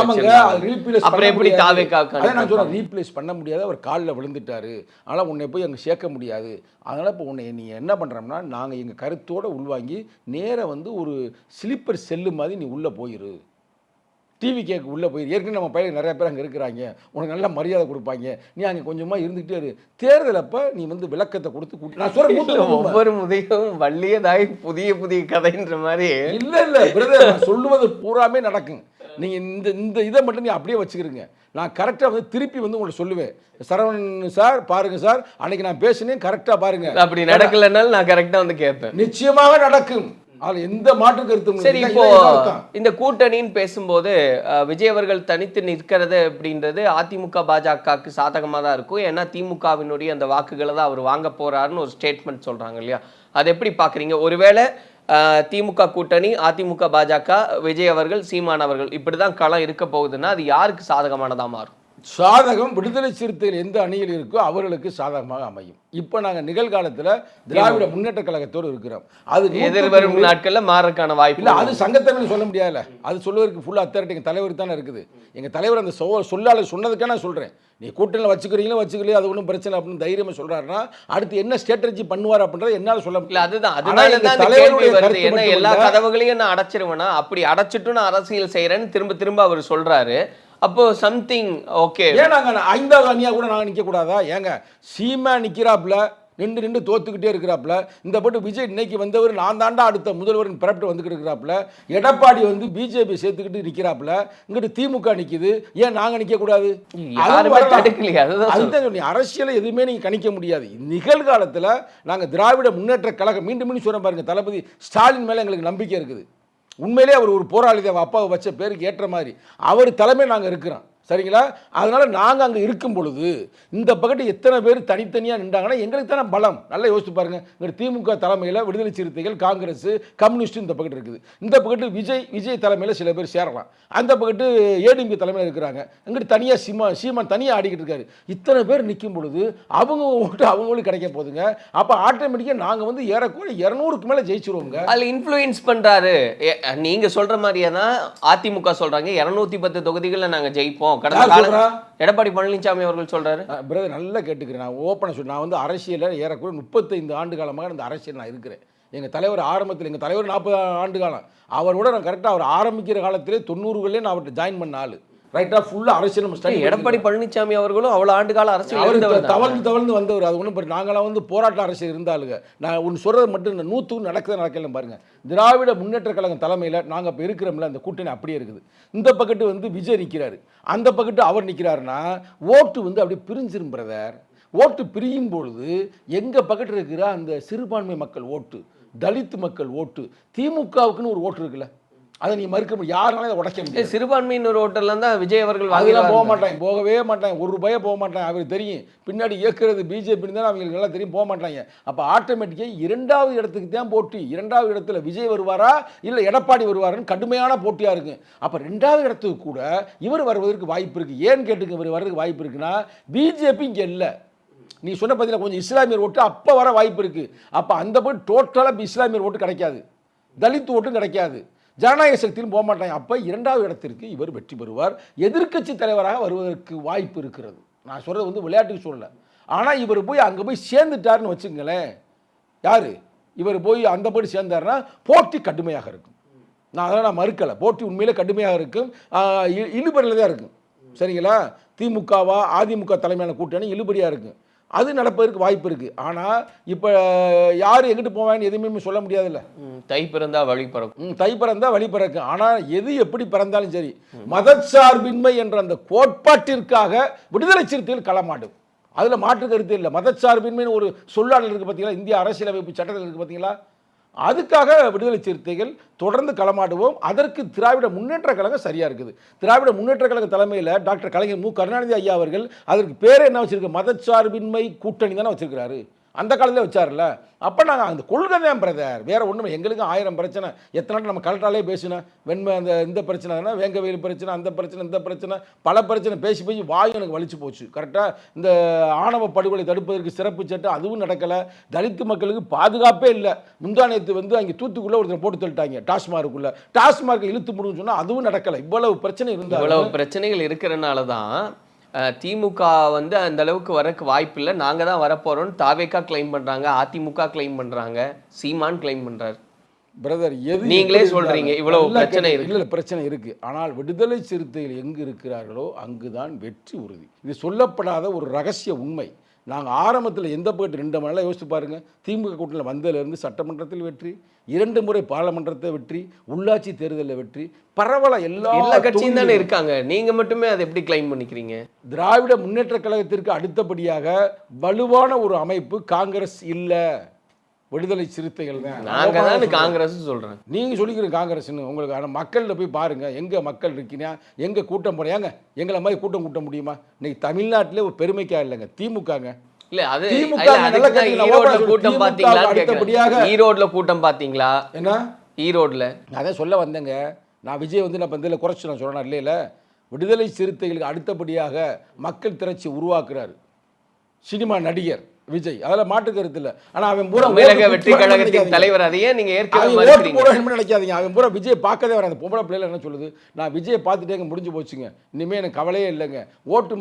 அப்புறம் எப்படி தாவேக்காக நான் சொல்றேன், ரீப்ளேஸ் பண்ண முடியாது, அவர் காலில் விழுந்துட்டாரு, ஆனால் உன்னை போய் அங்கே சேர்க்க முடியாது. அதனால் இப்போ உன்னை நீ என்ன பண்ணுறோம்னா, நாங்கள் எங்கள் கருத்தோடு உள்வாங்கி நேராக வந்து ஒரு ஸ்லீப்பர் செல்லு மாதிரி நீ உள்ளே போயிரு, டிவி கேக்கு உள்ளே போய். ஏற்கனவே நம்ம பையன் நிறைய பேர் அங்கே இருக்கிறாங்க, உனக்கு நல்ல மரியாதை கொடுப்பாங்க, நீ அங்கே கொஞ்சமாக இருந்துகிட்டே இரு. தேர்தல் அப்போ நீ வந்து விளக்கத்தை கொடுத்து நான் சொல்கிறேன், ஒவ்வொரு முதையும் வள்ளியதாய் புதிய கதைன்ற மாதிரி. இல்லை பிரதர், நான் சொல்லுவது பூராமே நடக்கும். நீங்கள் இந்த இதை மட்டும் நீ அப்படியே வச்சுக்கிறீங்க. நான் கரெக்டாக வந்து திருப்பி வந்து உங்களை சொல்லுவேன், சரவணன் சார் பாருங்க சார், அன்னைக்கு நான் பேசினேன் கரெக்டாக பாருங்க. அப்படி நடக்கலைன்னாலும் நான் கரெக்டாக வந்து கேட்பேன். நிச்சயமாக நடக்கும், அது எந்த மாற்று கருத்தும். சரி, இப்போ இந்த கூட்டணின்னு பேசும்போது விஜய் அவர்கள் தனித்து நிற்கிறது அப்படின்றது அதிமுக பாஜகவுக்கு சாதகமாக தான் இருக்கும். ஏன்னா திமுகவினுடைய அந்த வாக்குகளை தான் அவர் வாங்க போறாருன்னு ஒரு ஸ்டேட்மெண்ட் சொல்றாங்க இல்லையா? அதை எப்படி பாக்குறீங்க? ஒருவேளை திமுக கூட்டணி அதிமுக பாஜக விஜய் அவர்கள் சீமான் அவர்கள் இப்படிதான் களம் இருக்க போகுதுன்னா அது யாருக்கு சாதகமானதா மாறும்? சாதகம் விடுதலை சிறுத்தைகள் எந்த அணியில் இருக்கோ அவர்களுக்கு சாதகமாக அமையும். இப்போ நாங்கள் நிகழ்காலத்தில் திராவிட முன்னேற்ற கழகத்தோடு இருக்கிறோம். அது எதிர்வரும் நாட்களில் மாறக்கான வாய்ப்பு இல்லை. அது சங்கத்தமிழ் சொல்ல முடியாதுல்ல, அது சொல்வதற்கு ஃபுல்லாக அத்தாரிட்டி எங்கள் தலைவர் தானே இருக்குது. எங்கள் தலைவர் அந்த சொல்லாளர் சொன்னதுக்காக நான் சொல்கிறேன். நீ கூட்டணியில் வச்சுக்கிறீங்களோ வச்சுக்கலையோ அது ஒன்றும் பிரச்சனை அப்படின்னு தைரியமாக சொல்கிறாருன்னா அடுத்து என்ன ஸ்ட்ராட்டஜி பண்ணுவார் அப்படின்றத என்னால் சொல்ல முடியல. அதுதான் தலைவருடைய என்ன எல்லா கதவுகளையும் நான் அடைச்சிருவேனா, அப்படி அடைச்சிட்டு நான் அரசியல் செய்கிறேன்னு திரும்ப அவர் சொல்கிறாரு. அப்போ சம்திங் ஓகே. ஏன் நாங்கள் 5வது அணியாக கூட நாங்கள் நிற்கக்கூடாதா? ஏங்க சீமா நிற்கிறாப்புல, நின்று தோத்துக்கிட்டே இருக்கிறாப்புல. இந்த போட்டு விஜய் இன்னைக்கு வந்தவர் நான் தாண்டா அடுத்த முதல்வர் பிறப்பிட்டு வந்துக்கிட்டு இருக்கிறாப்புல. எடப்பாடி வந்து பிஜேபி சேர்த்துக்கிட்டு நிற்கிறாப்புல. இங்கிட்டு திமுக நிற்குது, ஏன் நாங்கள் நிற்கக்கூடாது? அதுதான் சொல்லி அரசியலை எதுவுமே நீங்கள் கணிக்க முடியாது. நிகழ்காலத்தில் நாங்கள் திராவிட முன்னேற்ற கழகம் மீண்டும் சொல்ல பாருங்க, தளபதி ஸ்டாலின் மேலே எங்களுக்கு நம்பிக்கை இருக்குது. உண்மையிலே அவர் ஒரு போராளி தான், அப்பாவை வச்ச பேருக்கு ஏற்ற மாதிரி அவர் தலைமை நாங்கள் இருக்கிறோம், சரிங்களா? அதனால் நாங்கள் அங்கே இருக்கும் பொழுது இந்த பக்கத்து எத்தனை பேர் தனித்தனியாக நின்றாங்கன்னா எங்களுக்கு தானே பலம். நல்லா யோசிச்சு பாருங்கள். இங்கே திமுக தலைமையில் விடுதலை சிறுத்தைகள், காங்கிரஸ், கம்யூனிஸ்ட் இந்த பக்கத்து இருக்குது. இந்த பக்கத்து விஜய் தலைமையில் சில பேர் சேரலாம். அந்த பக்கத்து ஏடிஎம்கே தலைமையில் இருக்கிறாங்க. இங்கிட்டு தனியாக சீமான் தனியாக ஆடிக்கிட்டு இருக்காரு. இத்தனை பேர் நிற்கும் பொழுது அவங்க ஓட்டு அவங்களுக்கு கிடைக்க போதுங்க. அப்போ ஆட்டோமேட்டிக்காக நாங்கள் வந்து ஏறக்குறைய 200க்கு மேலே ஜெயிச்சிருவோங்க. அதில் இன்ஃப்ளூயன்ஸ் பண்ணுறாரு. நீங்கள் சொல்கிற மாதிரியே தான் அதிமுக சொல்கிறாங்க, 210 தொகுதிகளில் நாங்கள் ஜெயிப்போம். எடப்பாடி பழனிசாமி அவர்கள் சொல்றாரு. பிரதர் நல்லா கேட்டுக்கிறேன், நான் ஓப்பனாக சொல்றேன். நான் வந்து அரசியலில் ஏறக்குறைய 35 ஆண்டு காலமாக இந்த அரசியல் நான் இருக்கிறேன். எங்கள் தலைவர் ஆரம்பத்தில், எங்கள் தலைவர் 40 ஆண்டு காலம், அவரோட நான் கரெக்டாக அவர் ஆரம்பிக்கிற காலத்திலே 90களிலே நான் அவர்கிட்ட ஜாயின் பண்ண ஆள். ரைட்டா ஃபுல்லா அரசியல் நம்ம ஸ்டடி. எடப்பாடி பழனிசாமி அவர்களும் அவ்வளோ ஆண்டு கால அரசியல் தவழ்ந்து வந்தவர். அது ஒன்றும் நாங்களாம் வந்து போராட்ட அரசியல் இருந்தாலுங்க. நான் ஒன்று சொல்கிறது மட்டும் இந்த 100க்கு நடக்கல பாருங்க. திராவிட முன்னேற்ற கழகம் தலைமையில் நாங்கள் இப்போ இருக்கிறோம்ல, அந்த கூட்டணி அப்படியே இருக்குது. இந்த பக்கத்து வந்து விஜய் நிற்கிறாரு, அந்த பக்கத்து அவர் நிற்கிறாருன்னா ஓட்டு வந்து அப்படியே பிரிஞ்சிரும் பிரதர். ஓட்டு பிரியும் பொழுது எங்கள் பக்கத்தில் இருக்கிற அந்த சிறுபான்மை மக்கள் ஓட்டு, தலித் மக்கள் ஓட்டு, திமுகவுக்குன்னு ஒரு ஓட்டு இருக்குல்ல, அதை நீ மறுக்க முடியும், யாருனாலும் அதை உடைக்க முடியாது. சிறுபான்மையினர் ஓட்டெல்லாம் தான் விஜய் அவர்கள் அதெல்லாம் போக வாங்கி மாட்டாங்க, போகவே மாட்டாங்க, ஒரு ரூபாயே போக மாட்டாங்க. அவருக்கு தெரியும் பின்னாடி இயக்குறது பிஜேபின்னு தான் அவங்களுக்கு நல்லா தெரியும், போக மாட்டாங்க. அப்போ ஆட்டோமேட்டிக்காக 2வது இடத்துக்கு தான் போட்டி. 2வது இடத்துல விஜய் வருவாரா இல்லை எடப்பாடி வருவாருன்னு கடுமையான போட்டியாக இருக்குது. அப்போ 2வது இடத்துக்கு கூட இவர் வருவதற்கு வாய்ப்பு இருக்குது. ஏன்னு கேட்டுக்கு இவர் வர்றதுக்கு வாய்ப்பு இருக்குன்னா பிஜேபி இங்கே இல்லை. நீ சொன்ன பார்த்தீங்கன்னா கொஞ்சம் இஸ்லாமியர் ஓட்டு அப்போ வர வாய்ப்பு இருக்குது. அப்போ அந்த போய் டோட்டலாக இஸ்லாமியர் ஓட்டு கிடைக்காது, தலித் ஓட்டும் கிடைக்காது, ஜனநாயக சக்தியும் போக மாட்டாங்க. அப்போ 2வது இடத்திற்கு இவர் வெற்றி பெறுவார், எதிர்க்கட்சி தலைவராக வருவதற்கு வாய்ப்பு இருக்கிறது. நான் சொல்கிறது வந்து விளையாட்டுக்கு சொல்லலை. ஆனால் இவர் போய் அங்கே போய் சேர்ந்துட்டாருன்னு வச்சுங்களேன், யார் இவர் போய் அந்த போய் சேர்ந்தாருன்னா போட்டி கடுமையாக இருக்கும். நான் அதெல்லாம் நான் மறுக்கலை, போட்டி உண்மையிலே கடுமையாக இருக்கும், இழுபறியில் தான் இருக்கும். சரிங்களா? திமுகவா அதிமுக தலைமையான கூட்டணி இழுபறியாக இருக்கும், அது நடப்பதற்கு வாய்ப்பு இருக்குது. ஆனால் இப்போ யார் எங்கிட்டு போவாங்கன்னு எதுவுமே சொல்ல முடியாதுல்ல. தை பிறந்தா வழி பிறக்கும், தை பிறந்தா வழி பிறக்கும். ஆனால் எது எப்படி பிறந்தாலும் சரி, மதச்சார்பின்மை என்ற அந்த கோட்பாட்டிற்காக விடுதலை சிறுத்தைகள் களமாடும், அதில் மாற்று கருத்து இல்லை. மதச்சார்பின்மைன்னு ஒரு சொல்லாடல் இருக்குது பார்த்தீங்களா, இந்திய அரசியலமைப்பு சட்டத்தில் இருக்குது பார்த்தீங்களா, அதுக்காக விடுதலை சிறுத்தைகள் தொடர்ந்து களமாடுவோம். அதற்கு திராவிட முன்னேற்ற கழகம் சரியாக இருக்குது. திராவிட முன்னேற்ற கழக தலைமையில் டாக்டர் கலைஞர் மு கருணாநிதி ஐயா அவர்கள் அதற்கு பேர் என்ன வச்சிருக்க, மதச்சார்பின்மை கூட்டணி தானே வச்சிருக்கிறாரு, அந்த காலத்தில் வச்சார்ல. அப்போ நாங்கள் அந்த கொள்கை தான் பிரதர், வேறு ஒன்றும் எங்களுக்கு 1000 பிரச்சனை. எத்தனை நாள் நம்ம கலெக்டராலே பேசினேன், வெண்மை அந்த இந்த பிரச்சனைனா வேங்க வெயில் பிரச்சனை, அந்த பிரச்சனை இந்த பிரச்சனை, பல பிரச்சனை பேசி பேசி வாய் எனக்கு வலிச்சு போச்சு. கரெக்டாக இந்த ஆணவ படுகொலை தடுப்பதற்கு சிறப்பு சட்டம் அதுவும் நடக்கலை, தலித்து மக்களுக்கு பாதுகாப்பே இல்லை. முந்தானத்து வந்து அங்கே தூத்துக்குள்ளே ஒருத்தர் போட்டு தள்ளிட்டாங்க டாஸ்மார்க்குள்ளே, டாஸ்மார்க்கை இழுத்து முடியும்னு சொன்னால் அதுவும் நடக்கலை. இவ்வளவு பிரச்சனை இருந்தால், இவ்வளவு பிரச்சனைகள் இருக்கிறனால தான் திமுக வந்து அந்த அளவுக்கு வரக்கு வாய்ப்பு இல்லை, நாங்கள் தான் வரப்போகிறோம்னு தாவேக்கா கிளைம் பண்ணுறாங்க, அதிமுக கிளைம் பண்ணுறாங்க, சீமான் கிளைம் பண்ணுறாரு. பிரதர் எது நீங்களே சொல்றீங்க இவ்வளவு பிரச்சனை இருக்கு. இல்லை பிரச்சனை இருக்குது, ஆனால் விடுதலை சிறுத்தைகள் எங்கு இருக்கிறார்களோ அங்குதான் வெற்றி உறுதி. இது சொல்லப்படாத ஒரு ரகசிய உண்மை. நாங்கள் ஆரம்பத்தில் எந்த போயிட்டு 2 மணி நேரம் யோசிச்சு பாருங்கள், திமுக கூட்டணியில் வந்ததுலேருந்து சட்டமன்றத்தில் வெற்றி, 2 முறை பாராளுமன்றத்தை வெற்றி, உள்ளாட்சி தேர்தலில் வெற்றி, பரவலாக எல்லா கட்சியும் தானே இருக்காங்க, நீங்கள் மட்டுமே அதை எப்படி கிளைம் பண்ணிக்கிறீங்க? திராவிட முன்னேற்ற கழகத்திற்கு அடுத்தபடியாக வலுவான ஒரு அமைப்பு காங்கிரஸ் இல்லை, விடுதலை சிறுத்தைகள் தான். நாங்கள் தான் காங்கிரஸ் சொல்கிறேன், நீங்கள் சொல்லிக்கிறீங்க காங்கிரஸ்னு. உங்களுக்கு ஆனால் மக்களில் போய் பாருங்கள், எங்கே மக்கள் இருக்கீங்க, எங்கே கூட்டம் போகிறாங்க, எங்களை மாதிரி கூட்டம் கூட்ட முடியுமா? இன்னைக்கு தமிழ்நாட்டிலே ஒரு பெருமைக்கா இல்லைங்க திமுகங்க. இல்ல அது ஈரோட்ல கூட்டம் பாத்தீங்களா? ஈரோட்ல கூட்டம் பாத்தீங்களா? என்ன ஈரோட்ல அதே சொல்ல வந்தேங்க. நான் விஜய் வந்து நான் இதில் குறைச்சி நான் சொல்கிறேன் இல்லையில, விடுதலை சிறுத்தைகளுக்கு அடுத்தபடியாக மக்கள் திரட்சி உருவாக்குறாரு சினிமா நடிகர் விஜய், அதில் மாட்டு கருத்து இல்லை. ஆனால் அவன் பூரா வெற்றி கழகத்தின் தலைவர், அதையே நீங்க நினைக்காதீங்க. அவன் பூரா விஜய் பார்க்கதே வர. அந்த பொம்பளை பிள்ளைல என்ன சொல்லுது, நான் விஜயை பார்த்துட்டேங்க முடிஞ்சு போச்சுங்க, இனிமேல் எனக்கு கவலையே இல்லைங்க, ஓட்டு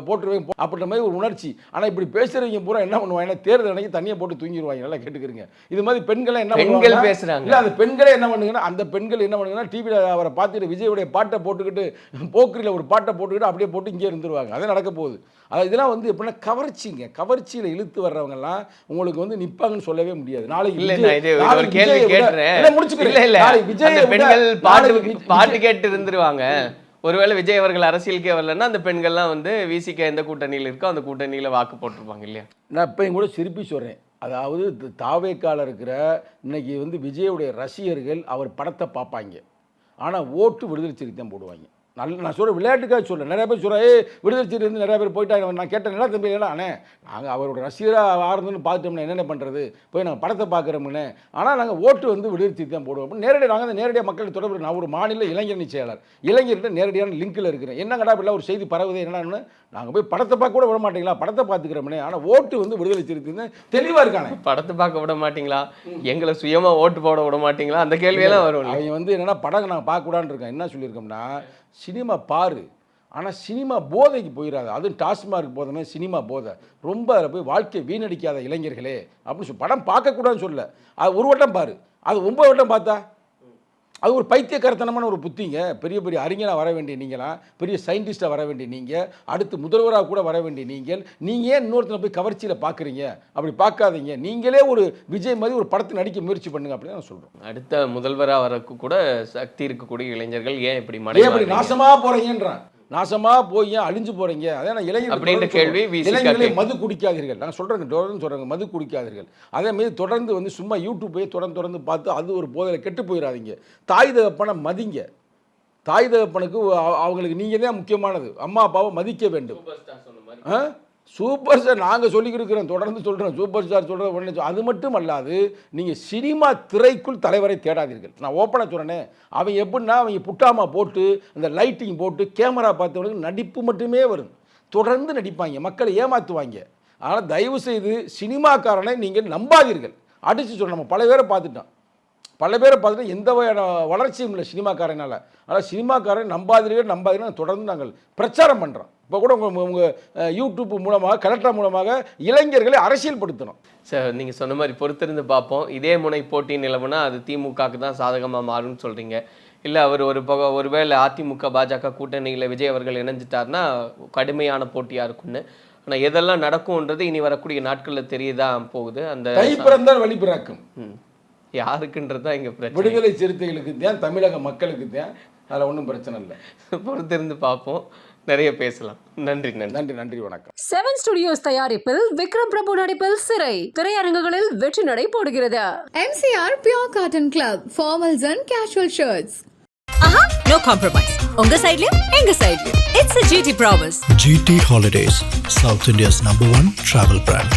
போட்டுருவேன் அப்படின்ற மாதிரி ஒரு உணர்ச்சி. ஆனால் இப்படி பேசுறவங்க பூரா என்ன பண்ணுவாங்க, தேர்தல் அன்னைக்கு தண்ணியை போட்டு தூங்கிடுவாங்க. நல்லா கேட்டுக்கிறீங்க. இது மாதிரி பெண்களை என்ன பெண்கள் பேசுறாங்க இல்லை, அந்த பெண்களே என்ன பண்ணுங்கன்னா, அந்த பெண்கள் என்ன பண்ணுங்கன்னா டிவியில் அவரை பார்த்துட்டு விஜயுடைய பாட்டை போட்டுக்கிட்டு போக்கிரியில் ஒரு பாட்டை போட்டுக்கிட்டு அப்படியே போட்டு இங்கே இருந்துருவாங்க. அதே நடக்க போகுது. அது இதெல்லாம் வந்து எப்படின்னா கவர்ச்சிங்க, கவர்ச்சியில் இழுத்து வர்றவங்கலாம் உங்களுக்கு வந்து நிப்பாங்கன்னு சொல்லவே முடியாது. நாளைக்கு பாட்டு கேட்டு இருந்துருவாங்க. ஒருவேளை விஜய் அவர்கள் அரசியலுக்கே வரலன்னா அந்த பெண்கள்லாம் வந்து விசிக எந்த கூட்டணியில் இருக்கோ அந்த கூட்டணியில் வாக்கு போட்டிருப்பாங்க இல்லையா? நான் இப்பயும் கூட சிரிப்பி சொல்கிறேன். அதாவது தாவேக்கால இருக்கிற இன்னைக்கு வந்து விஜயுடைய ரசிகர்கள் அவர் படத்தை பார்ப்பாங்க, ஆனால் ஓட்டு விடுதலை சிறுத்தை தான் போடுவாங்க. நான் சொல்கிறேன், விளையாட்டுக்காக சொல்கிறேன். நிறைய பேர் சொல்கிறேன், விடுதலை சிறுத்தை நிறைய பேர் போயிட்டாங்க. நான் கேட்டேன், என்ன தம்பி இல்லைனா அண்ணே, நாங்கள் அவரோட ரசிகராக ஆறுதுன்னு பார்த்துட்டோம்னா என்னென்ன பண்ணுறது, போய் நாங்கள் படத்தை பார்க்குறோம்னே, ஆனால் நாங்கள் ஓட்டு வந்து விடுதலை சிறுத்தை தான் போடுவோம். நேரடியாக நாங்கள் வந்து நேரடியாக மக்கள் தொடர்பு. நான் ஒரு மாநில இளைஞரணி செயலாளர், இளைஞர்கிட்ட நேரடியான லிங்கில் இருக்கிறேன். என்னங்கடா இப்படிலாம் ஒரு செய்தி பரவுது என்னன்னு, நாங்கள் போய் படத்தை பார்க்க கூட விட மாட்டீங்களா, படத்தை பார்த்துக்கிறோம்னே, ஆனால் ஓட்டு வந்து விடுதலை சிறுத்தை தான் தெளிவாக இருக்கானே. படத்தை பார்க்க விட மாட்டீங்களா, எங்களை சுயமாக ஓட்டு போட விட மாட்டீங்களா, அந்த கேள்வியெல்லாம் வரும். அவங்க வந்து என்னென்னா படம் நாங்கள் பார்க்கக்கூடாதுன்னு இருக்கேன். என்ன சொல்லியிருக்கோம்னா, சினிமா பாரு, ஆனால் சினிமா போதைக்கு போயிடாது. அதுவும் டாஸ்மார்க் போதமே சினிமா போதை, ரொம்ப அதில் போய் வாழ்க்கையை வீணடிக்காத இளைஞர்களே அப்படின்னு சொல்லி படம் பார்க்கக்கூடாதுன்னு சொல்ல. அது ஒரு வட்டம் பாரு, அது 9 வட்டம் பார்த்தா அது ஒரு பைத்தியக்காரத்தனமான ஒரு புத்திங்க. பெரிய பெரிய அறிஞராக வர வேண்டிய நீங்களாம், பெரிய சயின்டிஸ்டாக வர வேண்டிய நீங்கள், அடுத்து முதல்வராக கூட வர வேண்டிய நீங்கள் ஏன் இன்னொருத்தனை போய் கவர்ச்சியில் பார்க்குறீங்க? அப்படி பார்க்காதீங்க. நீங்களே ஒரு விஜய் மாதிரி ஒரு படத்தை நடிக்க முயற்சி பண்ணுங்க அப்படின்னு நான் சொல்கிறேன். அடுத்த முதல்வராக வரக்கு கூட சக்தி இருக்கக்கூடிய இளைஞர்கள் ஏன் இப்படி நாசமாக போகிறீங்கன்றான். நாசமாக போய் ஏன் அழிஞ்சு போகிறீங்க? அதே நான் அப்படின்ற கேள்வி இளைஞர்களை மது குடிக்காதீர்கள். நான் சொல்கிறேங்க, தொடர்ந்து சொல்கிறேங்க, மது குடிக்காதீர்கள். அதேமாரி தொடர்ந்து வந்து சும்மா யூடியூப்பையே தொடர்ந்து பார்த்து அது ஒரு போதையில் கெட்டு போயிடாதீங்க. தாய் தகப்பனை மதிங்க. தாய் தகப்பனுக்கு அவங்களுக்கு நீங்கள் தான் முக்கியமானது. அம்மா அப்பாவை மதிக்க வேண்டும். சூப்பர் ஸ்டார் நாங்கள் சொல்லிக் கொடுக்குறோம், தொடர்ந்து சொல்கிறோம். சூப்பர் ஸ்டார் சொல்கிறது உடனே அது மட்டும் அல்லாது நீங்கள் சினிமா திரைக்குள் தலைவரை தேடாதீர்கள். நான் ஓப்பனாக சொல்கிறேனே, அவன் எப்படின்னா அவங்க புட்டாமா போட்டு அந்த லைட்டிங் போட்டு கேமரா பார்த்தவனுக்கு நடிப்பு மட்டுமே வரும். தொடர்ந்து நடிப்பாங்க, மக்களை ஏமாற்றுவாங்க. ஆனால் தயவு செய்து சினிமாக்காரனை நீங்கள் நம்பாதீர்கள். அடித்து சொல்ல நம்ம பல பேரை பார்த்துட்டோம். பல பேரை பார்த்துட்டு எந்த வகையான வளர்ச்சியும் இல்லை சினிமாக்காரனால். ஆனால் சினிமாக்காரன் நம்பாதீர்கள் தொடர்ந்து நாங்கள் பிரச்சாரம் பண்ணுறோம். இப்போ கூட உங்கள் யூடியூப் மூலமாக கலெக்டர் மூலமாக இளைஞர்களை அரசியல்படுத்தணும். சார் நீங்கள் சொன்ன மாதிரி பொறுத்திருந்து பார்ப்போம். இதே முனை போட்டி நிலவுனா அது திமுகவுக்கு தான் சாதகமாக மாறும்னு சொல்கிறீங்க. இல்லை அவர் ஒருவேளை அதிமுக பாஜக கூட்டணியில் விஜய் அவர்கள் இணைஞ்சிட்டார்னா கடுமையான போட்டியாக இருக்கும்னு. ஆனால் எதெல்லாம் நடக்கும்ன்றது இனி வரக்கூடிய நாட்களில் தெரியதான் போகுது. அந்த கை பிறந்தால் வழி பிறக்கும் யாருக்குன்றது தான் இங்கே பிரச்சனை. விடுதலை சிறுத்தைகளுக்கு தான், தமிழக மக்களுக்கு தான். அதில் ஒன்றும் பிரச்சனை இல்லை. பொறுத்திருந்து பார்ப்போம், நிறைய பேசலாம். நன்றி நன்றி நன்றி வணக்கம். 7 ஸ்டுடியோஸ் தயாரிப்பில் விக்ரம் பிரபு நடிப்பில் சிறை திரையரங்குகளில் வெற்றி நடை போடுகிறது. MCR Pure Cotton Club, formals and casual shirts. Aha, no compromise. உங்க சைடுலயும் எங்க சைடுலயும். It's a GT promise. GT Holidays, South India's #1 travel brand.